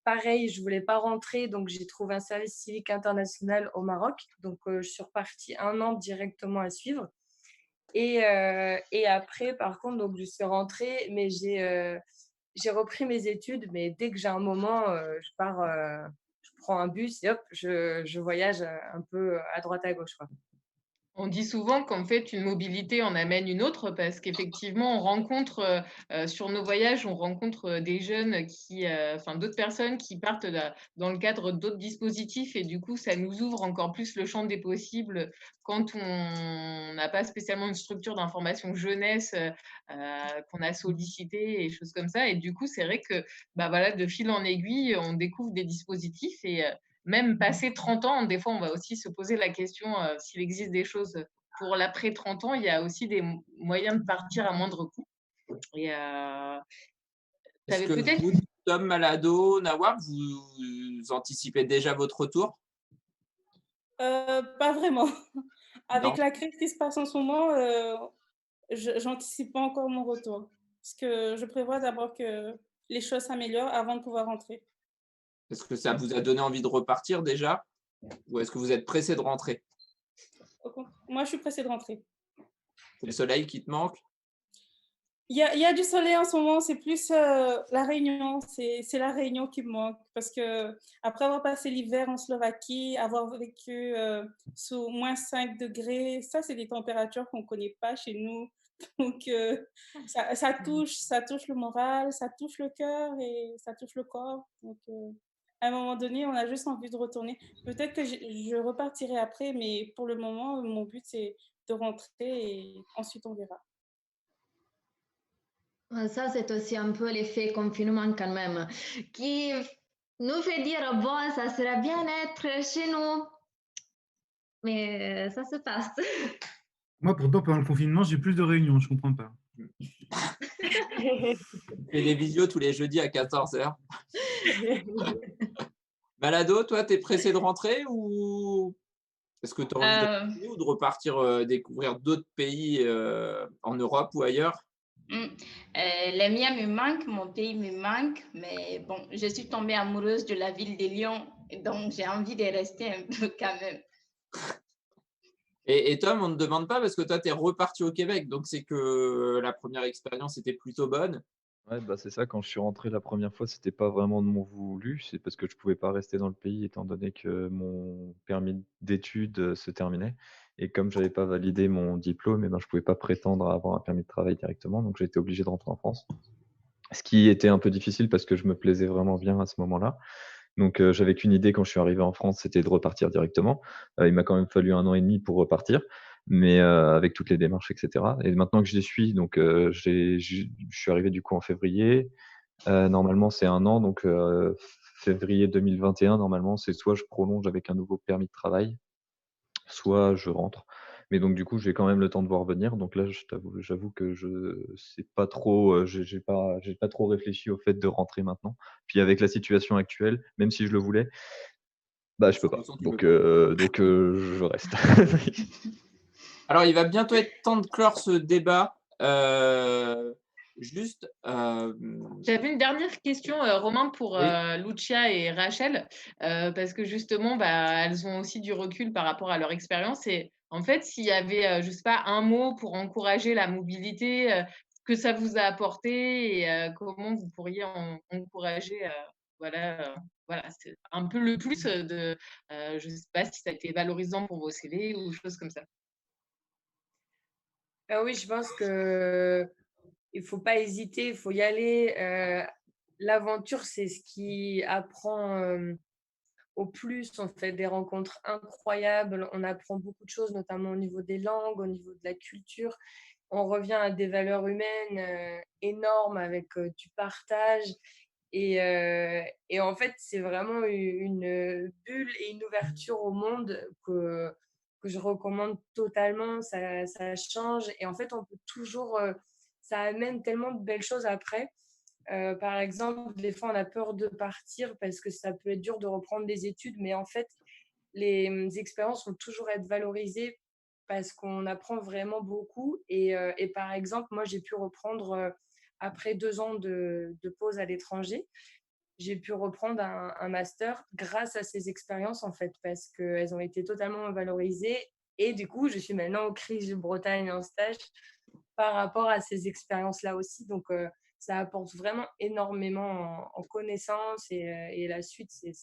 [SPEAKER 10] Pareil, je voulais pas rentrer, donc j'ai trouvé un service civique international au Maroc. Donc, je suis repartie 1 an directement à suivre. Et après, par contre, donc, je suis rentrée, mais j'ai repris mes études. Mais dès que j'ai un moment, je pars, je prends un bus et hop, je voyage un peu à droite à gauche, quoi.
[SPEAKER 3] On dit souvent qu'en fait, une mobilité en amène une autre parce qu'effectivement, on rencontre sur nos voyages, on rencontre des jeunes d'autres personnes qui partent dans le cadre d'autres dispositifs et du coup, ça nous ouvre encore plus le champ des possibles quand on n'a pas spécialement une structure d'information jeunesse qu'on a sollicité et choses comme ça. Et du coup, c'est vrai que de fil en aiguille, on découvre des dispositifs et même passé 30 ans, des fois, on va aussi se poser la question s'il existe des choses pour l'après 30 ans. Il y a aussi des moyens de partir à moindre coût. Et
[SPEAKER 1] est-ce que vous, Tom, Malado, Nawar, vous anticipez déjà votre retour?
[SPEAKER 5] Pas vraiment. Avec
[SPEAKER 1] Non.
[SPEAKER 5] la crise qui se passe en ce moment, j'anticipe pas encore mon retour. Parce que je prévois d'abord que les choses s'améliorent avant de pouvoir rentrer.
[SPEAKER 1] Est-ce que ça vous a donné envie de repartir déjà? Ou est-ce que vous êtes pressé de rentrer?
[SPEAKER 5] Moi, je suis pressée de rentrer.
[SPEAKER 1] C'est le soleil qui te manque?
[SPEAKER 5] Il y a du soleil en ce moment, c'est plus la Réunion. C'est la Réunion qui me manque. Parce que après avoir passé l'hiver en Slovaquie, avoir vécu sous moins 5 degrés, ça, c'est des températures qu'on ne connaît pas chez nous. Donc, ça touche le moral, ça touche le cœur et ça touche le corps. Donc, à un moment donné, on a juste envie de retourner. Peut-être que je repartirai après, mais pour le moment, mon but, c'est de rentrer et ensuite, on verra.
[SPEAKER 9] Ça, c'est aussi un peu l'effet confinement quand même, qui nous fait dire, bon, ça sera bien être chez nous. Mais ça se passe.
[SPEAKER 2] Moi, pourtant, pendant le confinement, j'ai plus de réunions, je ne comprends pas.
[SPEAKER 1] Et des visios tous les jeudis à 14h. Malado, toi, tu es pressé de rentrer ou est-ce que tu as envie de rentrer ou de repartir découvrir d'autres pays en Europe ou ailleurs?
[SPEAKER 4] Les miens me manquent, mon pays me manque, mais bon, je suis tombée amoureuse de la ville de Lyon, donc j'ai envie de rester un peu quand même.
[SPEAKER 1] Et Tom, on ne te demande pas parce que toi, tu es reparti au Québec, donc c'est que la première expérience était plutôt bonne.
[SPEAKER 6] Ouais, c'est ça, quand je suis rentré la première fois, c'était pas vraiment de mon voulu, c'est parce que je pouvais pas rester dans le pays étant donné que mon permis d'études se terminait. Et comme j'avais pas validé mon diplôme, je pouvais pas prétendre à avoir un permis de travail directement, donc j'ai été obligé de rentrer en France. Ce qui était un peu difficile parce que je me plaisais vraiment bien à ce moment-là. Donc j'avais qu'une idée quand je suis arrivé en France, c'était de repartir directement. Il m'a quand même fallu 1 an et demi pour repartir, mais avec toutes les démarches, etc. Et maintenant que j'y suis, donc je suis arrivé du coup en février. Normalement, c'est 1 an, donc février 2021, normalement, c'est soit je prolonge avec un nouveau permis de travail, soit je rentre. Mais donc du coup, j'ai quand même le temps de voir venir. Donc là, j'avoue que je sais pas trop, j'ai pas trop réfléchi au fait de rentrer maintenant. Puis avec la situation actuelle, même si je le voulais, je peux pas. Donc je reste.
[SPEAKER 1] Alors, il va bientôt être temps de clore ce débat. Juste,
[SPEAKER 3] J'avais une dernière question, Romain, pour
[SPEAKER 1] oui,
[SPEAKER 3] Lucia et Rachel, parce que justement, elles ont aussi du recul par rapport à leur expérience. Et en fait, s'il y avait, je sais pas, un mot pour encourager la mobilité, ce que ça vous a apporté et comment vous pourriez encourager, voilà, voilà, c'est un peu le plus de, je sais pas si ça a été valorisant pour vos CV ou choses comme ça.
[SPEAKER 10] Ah oui, je pense que il faut pas hésiter, il faut y aller. L'aventure, c'est ce qui apprend au plus. On fait des rencontres incroyables, on apprend beaucoup de choses, notamment au niveau des langues, au niveau de la culture. On revient à des valeurs humaines énormes avec du partage. Et en fait, c'est vraiment une bulle et une ouverture au monde que je recommande totalement. Ça change. Et en fait, on peut toujours. Ça amène tellement de belles choses après. Par exemple, des fois, on a peur de partir parce que ça peut être dur de reprendre des études. Mais en fait, les expériences vont toujours être valorisées parce qu'on apprend vraiment beaucoup. Et par exemple, moi, j'ai pu reprendre, après 2 ans de pause à l'étranger, j'ai pu reprendre un master grâce à ces expériences, en fait, parce qu'elles ont été totalement valorisées. Et du coup, je suis maintenant au CRIJ de Bretagne en stage par rapport à ces expériences-là aussi. Donc, ça apporte vraiment énormément en connaissances et la suite, c'est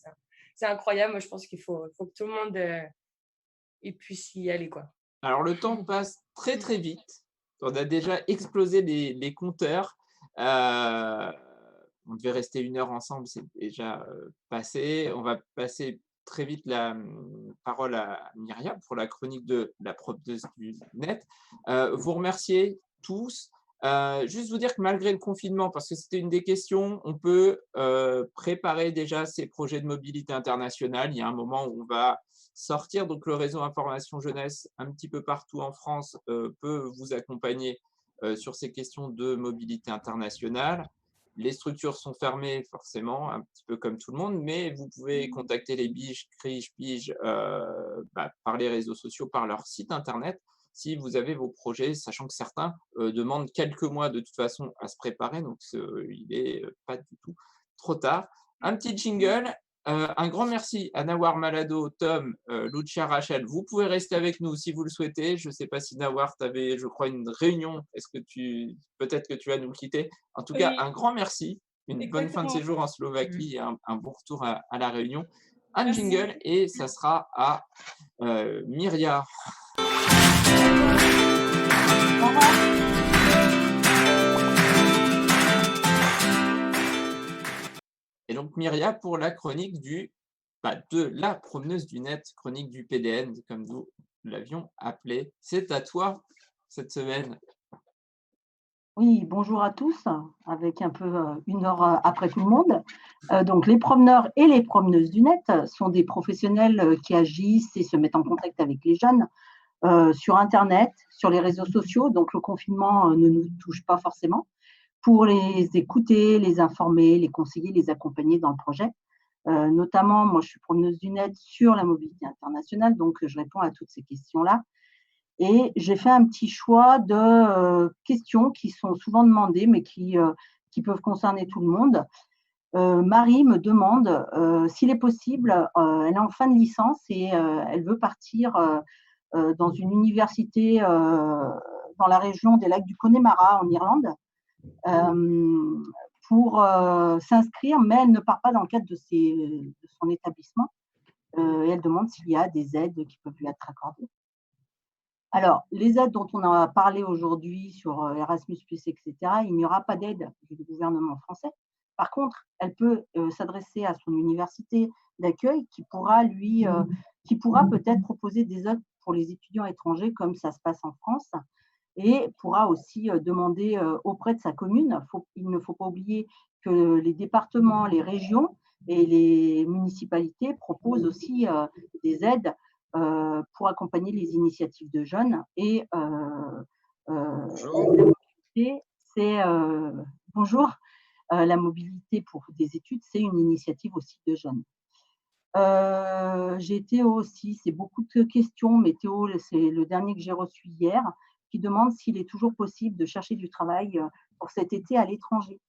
[SPEAKER 10] incroyable. Moi, je pense qu'il faut que tout le monde il puisse y aller, quoi.
[SPEAKER 1] alors le temps passe très, très vite. On a déjà explosé les compteurs. On devait rester 1 heure ensemble, c'est déjà, passé. On va passer très vite la, parole à Myriam pour la chronique de la propreuse du net. Vous remercier tous. Juste vous dire que malgré le confinement, parce que c'était une des questions, on peut, préparer déjà ses projets de mobilité internationale. Il y a un moment où on va sortir, donc le réseau information jeunesse un petit peu partout en France, peut vous accompagner, sur ces questions de mobilité internationale. Les structures sont fermées forcément, un petit peu comme tout le monde, mais vous pouvez contacter les Biges, Crij, Pige, par les réseaux sociaux, par leur site internet, si vous avez vos projets, sachant que certains, demandent quelques mois de toute façon à se préparer, donc il est, pas du tout trop tard. Un petit jingle. Un grand merci à Nawar Malado, Tom, Lucia, Rachel. Vous pouvez rester avec nous si vous le souhaitez. Je ne sais pas si Nawar, tu avais, je crois, une réunion. Peut-être que tu vas nous quitter. En tout cas,
[SPEAKER 10] Oui,
[SPEAKER 1] un grand merci. Une bonne fin de
[SPEAKER 10] exactement.
[SPEAKER 1] séjour en Slovaquie et un bon retour à La Réunion. Un
[SPEAKER 10] Merci.
[SPEAKER 1] jingle et ça sera à Myria.
[SPEAKER 11] Au revoir.
[SPEAKER 1] Et donc Myria pour la chronique de la promeneuse du net, chronique du PDN, comme nous l'avions appelé. C'est à toi cette semaine.
[SPEAKER 11] Oui, bonjour à tous, avec un peu 1 heure après tout le monde. Donc, les promeneurs et les promeneuses du net sont des professionnels qui agissent et se mettent en contact avec les jeunes sur Internet, sur les réseaux sociaux. Donc, le confinement ne nous touche pas forcément, pour les écouter, les informer, les conseiller, les accompagner dans le projet. Notamment, moi, je suis promeneuse du net sur la mobilité internationale, donc je réponds à toutes ces questions-là. Et j'ai fait un petit choix de questions qui sont souvent demandées, mais qui peuvent concerner tout le monde. Marie me demande s'il est possible, elle est en fin de licence et elle veut partir dans une université dans la région des lacs du Connemara en Irlande pour s'inscrire, mais elle ne part pas dans le cadre de son établissement. Et elle demande s'il y a des aides qui peuvent lui être accordées. Alors, les aides dont on a parlé aujourd'hui sur Erasmus+, etc., il n'y aura pas d'aide du gouvernement français. Par contre, elle peut s'adresser à son université d'accueil qui pourra peut-être proposer des aides pour les étudiants étrangers comme ça se passe en France et pourra aussi demander auprès de sa commune. Il ne faut pas oublier que les départements, les régions et les municipalités proposent aussi des aides pour accompagner les initiatives de jeunes. Et bonjour, la mobilité pour des études, c'est une initiative aussi de jeunes. J'ai Théo aussi, c'est beaucoup de questions, mais Théo, c'est le dernier que j'ai reçu hier, qui demande s'il est toujours possible de chercher du travail pour cet été à l'étranger.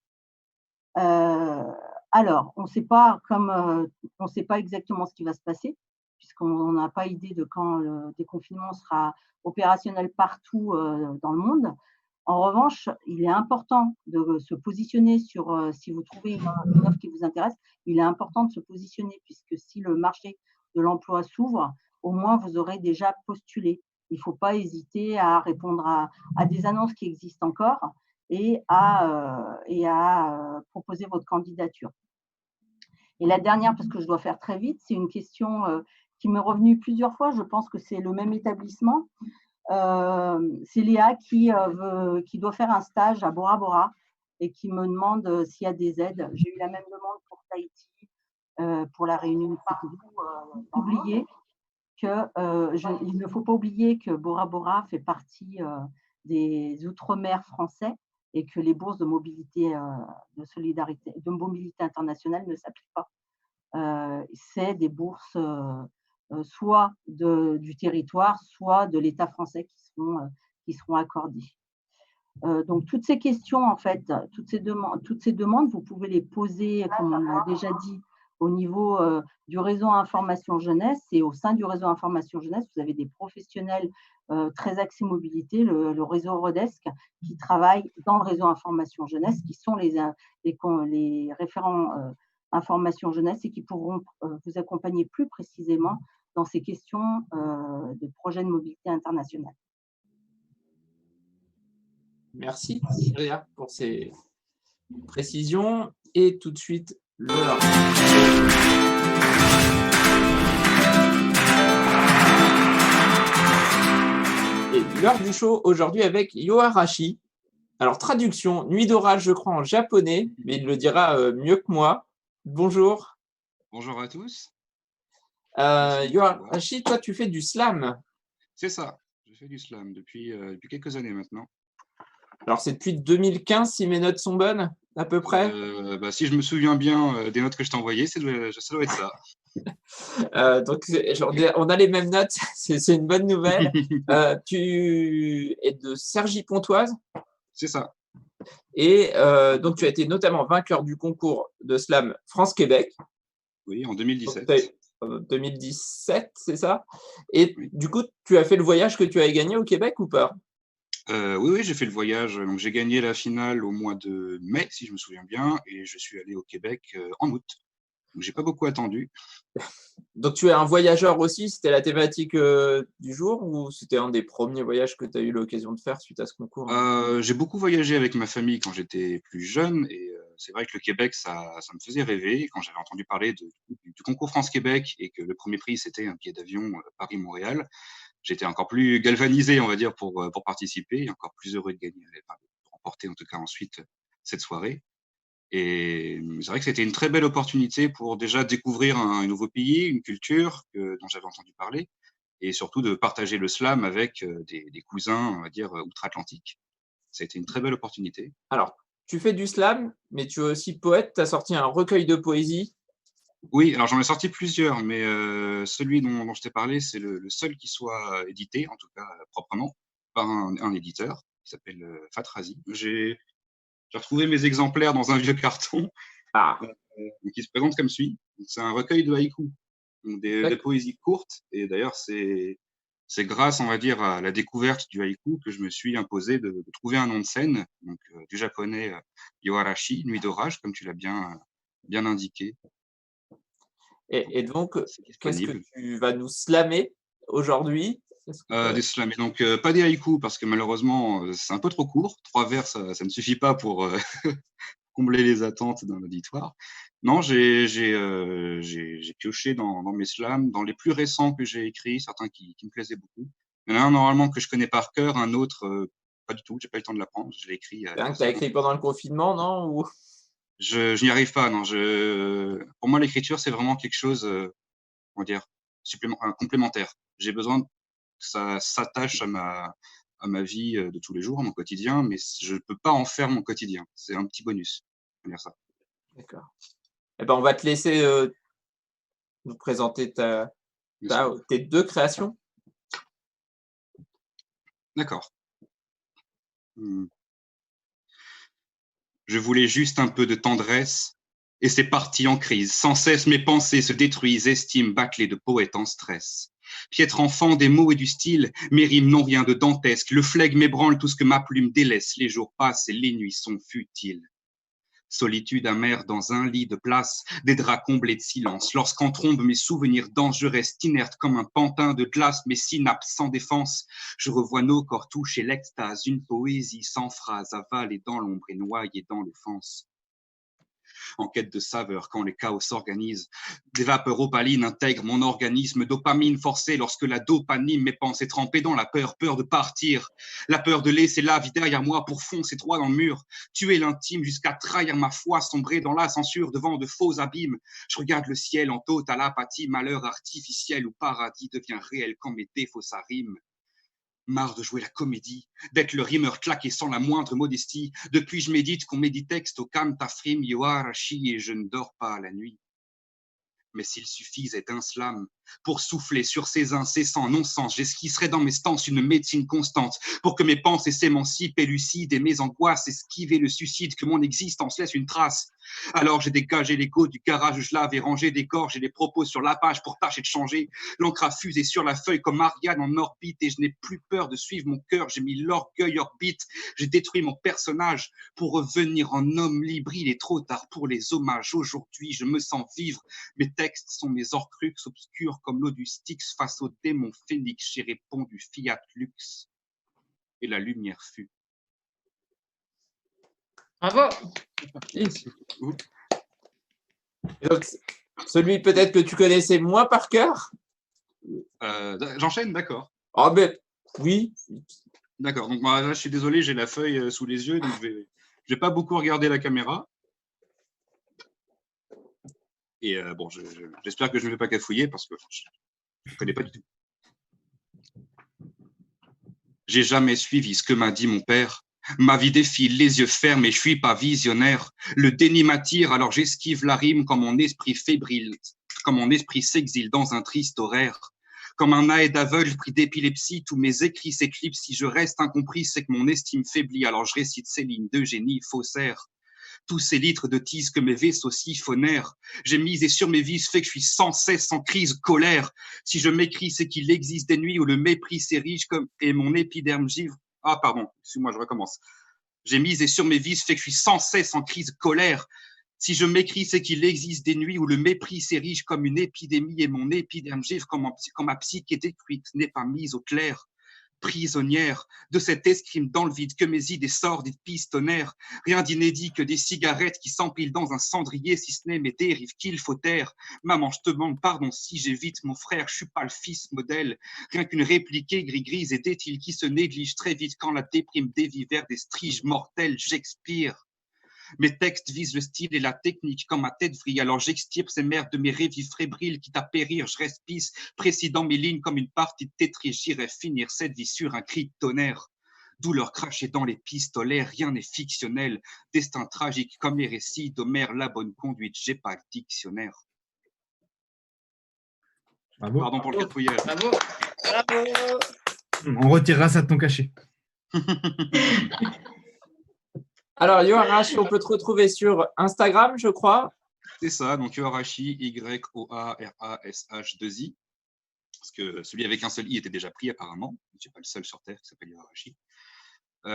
[SPEAKER 11] Alors, on ne sait pas exactement ce qui va se passer, puisqu'on n'a pas idée de quand le déconfinement sera opérationnel partout dans le monde. En revanche, il est important de se positionner sur, si vous trouvez une offre qui vous intéresse, il est important de se positionner, puisque si le marché de l'emploi s'ouvre, au moins vous aurez déjà postulé. Il ne faut pas hésiter à répondre à des annonces qui existent encore et à proposer votre candidature. Et la dernière, parce que je dois faire très vite, c'est une question qui m'est revenue plusieurs fois. Je pense que c'est le même établissement. C'est Léa qui doit faire un stage à Bora Bora et qui me demande s'il y a des aides. J'ai eu la même demande pour Tahiti, pour la Réunion. Il ne faut pas oublier que Bora Bora fait partie des Outre-mer français et que les bourses de mobilité, de solidarité, de mobilité internationale ne s'appliquent pas. C'est des bourses soit du territoire, soit de l'État français qui seront accordées. Donc, toutes ces questions, en fait, toutes ces demandes, vous pouvez les poser, comme on l'a déjà dit, au niveau du réseau Information Jeunesse. Et au sein du réseau Information Jeunesse, vous avez des professionnels très axés mobilité, le réseau Rodesk, qui travaillent dans le réseau Information Jeunesse, qui sont les référents Information Jeunesse et qui pourront vous accompagner plus précisément dans ces questions de projets de mobilité internationale.
[SPEAKER 1] Merci, Léa, pour ces précisions. Et tout de suite, l'heure. Et l'heure du show aujourd'hui avec Yoarashi. Alors, traduction, nuit d'orage, je crois, en japonais, mais il le dira mieux que moi. Bonjour.
[SPEAKER 12] Bonjour à tous.
[SPEAKER 1] Yoarashi, toi, tu fais du slam.
[SPEAKER 12] C'est ça, je fais du slam depuis quelques années maintenant.
[SPEAKER 1] Alors, c'est depuis 2015, si mes notes sont bonnes, à peu près.
[SPEAKER 12] Si je me souviens bien des notes que je t'ai envoyées, ça doit être ça.
[SPEAKER 1] Donc, on a les mêmes notes, c'est une bonne nouvelle. Tu es de Cergy-Pontoise.
[SPEAKER 12] C'est ça.
[SPEAKER 1] Et donc, tu as été notamment vainqueur du concours de slam France-Québec.
[SPEAKER 12] Oui, en 2017.
[SPEAKER 1] Donc, 2017, c'est ça? Et oui. Du coup, tu as fait le voyage que tu as gagné au Québec ou pas?
[SPEAKER 12] Oui, j'ai fait le voyage. Donc, j'ai gagné la finale au mois de mai, si je me souviens bien, et je suis allé au Québec en août. Donc, j'ai pas beaucoup attendu.
[SPEAKER 1] Donc, tu es un voyageur aussi? C'était la thématique du jour ou c'était un des premiers voyages que tu as eu l'occasion de faire suite à ce concours?
[SPEAKER 12] J'ai beaucoup voyagé avec ma famille quand j'étais plus jeune et c'est vrai que le Québec, ça me faisait rêver. Et quand j'avais entendu parler du concours France-Québec et que le premier prix, c'était un billet d'avion Paris-Montréal, j'étais encore plus galvanisé, on va dire, pour participer et encore plus heureux de gagner, de remporter en tout cas ensuite cette soirée. Et c'est vrai que c'était une très belle opportunité pour déjà découvrir un nouveau pays, une culture dont j'avais entendu parler, et surtout de partager le slam avec des cousins, on va dire, outre-Atlantique. Ça a été une très belle opportunité.
[SPEAKER 1] Alors, tu fais du slam, mais tu es aussi poète, tu as sorti un recueil de poésie.
[SPEAKER 12] Oui, alors j'en ai sorti plusieurs, mais celui dont je t'ai parlé, c'est le seul qui soit édité, en tout cas proprement, par un éditeur qui s'appelle Fatrazi. J'ai retrouvé mes exemplaires dans un vieux carton qui se présente comme suit. C'est un recueil de haïkus, donc des poésies courtes. Et d'ailleurs, c'est grâce, on va dire, à la découverte du haïku que je me suis imposé de trouver un nom de scène, donc du japonais Yoarashi, nuit d'orage, comme tu l'as bien indiqué.
[SPEAKER 1] Et donc, qu'est-ce que tu vas nous slammer aujourd'hui?
[SPEAKER 12] Des slams. Donc, pas des haïkus, parce que malheureusement, c'est un peu trop court. 3 vers, ça ne suffit pas pour combler les attentes d'un auditoire. Non, j'ai pioché dans mes slams, dans les plus récents que j'ai écrits, certains qui me plaisaient beaucoup. Il y en a un, normalement, que je connais par cœur, un autre, pas du tout, j'ai pas eu le temps de l'apprendre. Je l'ai écrit.
[SPEAKER 1] Tu as écrit pendant le confinement, non? Ou...
[SPEAKER 12] Je n'y arrive pas, non. Pour moi, l'écriture, c'est vraiment quelque chose, on va dire, complémentaire. J'ai besoin que ça s'attache à ma vie de tous les jours, à mon quotidien, mais je ne peux pas en faire mon quotidien. C'est un petit bonus, on va dire ça.
[SPEAKER 1] D'accord. Eh ben, on va te laisser nous présenter tes 2 créations.
[SPEAKER 12] D'accord. Je voulais juste un peu de tendresse, et c'est parti en crise. Sans cesse, mes pensées se détruisent, estime bâclée de poète en stress. Piètre enfant des mots et du style, mes rimes n'ont rien de dantesque. Le flegme m'ébranle tout ce que ma plume délaisse. Les jours passent et les nuits sont futiles. Solitude amère dans un lit de place, des draps comblés de silence. Lorsqu'en trombe mes souvenirs dansent, je reste inerte comme un pantin de glace, mes synapses sans défense. Je revois nos corps touchés l'extase, une poésie sans phrase, avalée dans l'ombre et noyée dans l'offense. En quête de saveur quand les chaos s'organisent. Des vapeurs opalines intègrent mon organisme, dopamine forcée lorsque la dopamine mes pensées trempées dans la peur, peur de partir, la peur de laisser la vie derrière moi pour foncer droit dans le mur, tuer l'intime jusqu'à trahir ma foi, sombrer dans la censure devant de faux abîmes. Je regarde le ciel en totale apathie, malheur artificiel ou paradis devient réel quand mes défauts s'arriment. Marre de jouer la comédie, d'être le rimeur claqué sans la moindre modestie. Depuis je médite qu'on met des textes au kam tafrim yoarashi et je ne dors pas la nuit. Mais s'il suffisait d'un slam pour souffler sur ces incessants non-sens, j'esquisserais dans mes stances une médecine constante pour que mes pensées s'émancipent élucident et mes angoisses esquiver le suicide, que mon existence laisse une trace. Alors j'ai dégagé l'écho du garage, je lave et rangé des corps, j'ai des propos sur la page pour tâcher de changer. L'encre a fusé sur la feuille comme Ariane en orbite et je n'ai plus peur de suivre mon cœur, j'ai mis l'orgueil orbite, j'ai détruit mon personnage pour revenir en homme libre. Il est trop tard pour les hommages, aujourd'hui je me sens vivre. Mes textes sont mes horcruxes obscurs comme l'eau du Styx face au démon phénix. J'ai répondu fiat lux et la lumière fut.
[SPEAKER 3] Bravo.
[SPEAKER 1] Donc, celui peut-être que tu connaissais moins par cœur.
[SPEAKER 12] J'enchaîne, d'accord.
[SPEAKER 1] Ah ben oui.
[SPEAKER 12] D'accord, donc moi, là, je suis désolé, j'ai la feuille sous les yeux, donc je vais pas beaucoup regarder la caméra. Et bon, j'espère que je ne vais pas cafouiller parce que je ne connais pas du tout. J'ai jamais suivi ce que m'a dit mon père. Ma vie défile, les yeux fermés, je suis pas visionnaire. Le déni m'attire, alors j'esquive la rime comme mon esprit fébrile, comme mon esprit s'exile dans un triste horaire. Comme un aide aveugle pris d'épilepsie, tous mes écrits s'éclipsent. Si je reste incompris, c'est que mon estime faiblit, alors je récite ces lignes d'Eugénie faussaire. Tous ces litres de tise que mes vaisseaux siphonnèrent, j'ai misé sur mes vices, fait que je suis sans cesse en crise colère. Si je m'écris, c'est qu'il existe des nuits où le mépris s'érige comme et mon épiderme givre. Ah pardon, excuse-moi, je recommence. J'ai misé sur mes vices, fait que je suis sans cesse en crise colère. Si je m'écris, c'est qu'il existe des nuits où le mépris s'érige comme une épidémie et mon épiderme givre quand ma psyché détruite n'est pas mise au clair. Prisonnière de cet escrime dans le vide que mes idées sordides pistonnèrent. Rien d'inédit que des cigarettes qui s'empilent dans un cendrier, si ce n'est mes dérives qu'il faut taire. Maman, je te demande pardon si j'évite mon frère, je suis pas le fils modèle. Rien qu'une répliquée gris-grise et d'étile qui se néglige très vite quand la déprime dévie vers des striges mortels, j'expire. Mes textes visent le style et la technique quand ma tête vrille, alors j'extirpe ces merdes de mes rêves fébriles, quitte à périr, je reste pisse, précis dans mes lignes comme une partie de Tetris, j'irai finir cette vie sur un cri de tonnerre. Douleur crachée dans les pistolets, rien n'est fictionnel, destin tragique comme les récits d'Homère, la bonne conduite, j'ai pas le dictionnaire.
[SPEAKER 2] Bravo.
[SPEAKER 12] Pardon pour le cafouillage.
[SPEAKER 3] Bravo. Bravo.
[SPEAKER 2] On retirera ça de ton cachet.
[SPEAKER 1] Alors, Yoarashi, on peut te retrouver sur Instagram, je crois.
[SPEAKER 12] C'est ça, donc Yoarashi, Y-O-A-R-A-S-H-2-I. Parce que celui avec un seul I était déjà pris apparemment. Je ne suis pas le seul sur Terre qui s'appelle Yoarashi.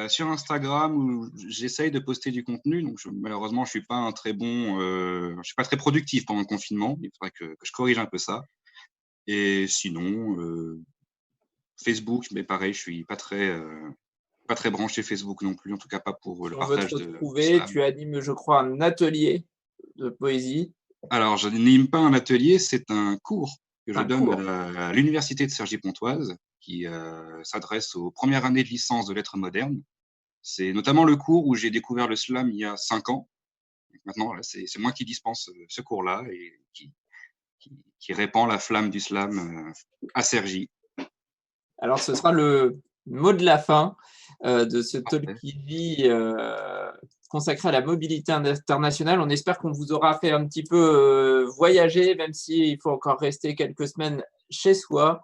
[SPEAKER 12] Sur Instagram, où j'essaye de poster du contenu. Donc malheureusement, je ne suis pas un très bon, je suis pas très productif pendant le confinement. Il faudrait que je corrige un peu ça. Et sinon, Facebook, mais pareil, je ne suis pas très branché Facebook non plus, en tout cas pas pour le partage de slam.
[SPEAKER 1] Tu animes, je crois, un atelier de poésie.
[SPEAKER 12] Alors, je n'anime pas un atelier, c'est un cours que je donne à l'université de Cergy-Pontoise qui s'adresse aux premières années de licence de lettres modernes. C'est notamment le cours où j'ai découvert le slam il y a 5 ans. Maintenant, c'est moi qui dispense ce cours-là et qui répand la flamme du slam à Cergy.
[SPEAKER 1] Alors, ce sera le mot de la fin de ce Talkivi consacré à la mobilité internationale. On espère qu'on vous aura fait un petit peu voyager, même s'il faut encore rester quelques semaines chez soi.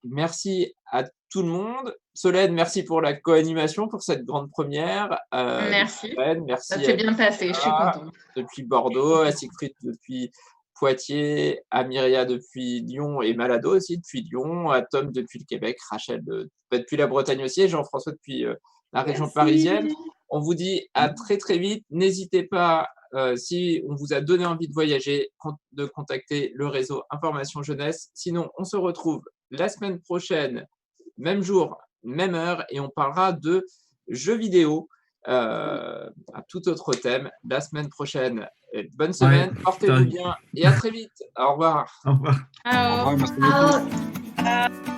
[SPEAKER 1] Merci à tout le monde. Solène, merci pour la co-animation, pour cette grande première.
[SPEAKER 3] Merci.
[SPEAKER 1] Solène, merci.
[SPEAKER 3] Ça s'est bien passé, je suis contente.
[SPEAKER 1] Depuis Bordeaux, à Siegfried depuis Poitiers, à Myria depuis Lyon et Malado aussi depuis Lyon, à Tom depuis le Québec, Rachel depuis la Bretagne aussi et Jean-François depuis la région parisienne. On vous dit à très très vite. N'hésitez pas, si on vous a donné envie de voyager, de contacter le réseau Information Jeunesse. Sinon, on se retrouve la semaine prochaine, même jour, même heure, et on parlera de jeux vidéo. À tout autre thème la semaine prochaine. Bonne semaine, portez-vous bien et à très vite. Au revoir.
[SPEAKER 2] Au revoir.
[SPEAKER 3] Ciao.
[SPEAKER 12] Au revoir, merci beaucoup.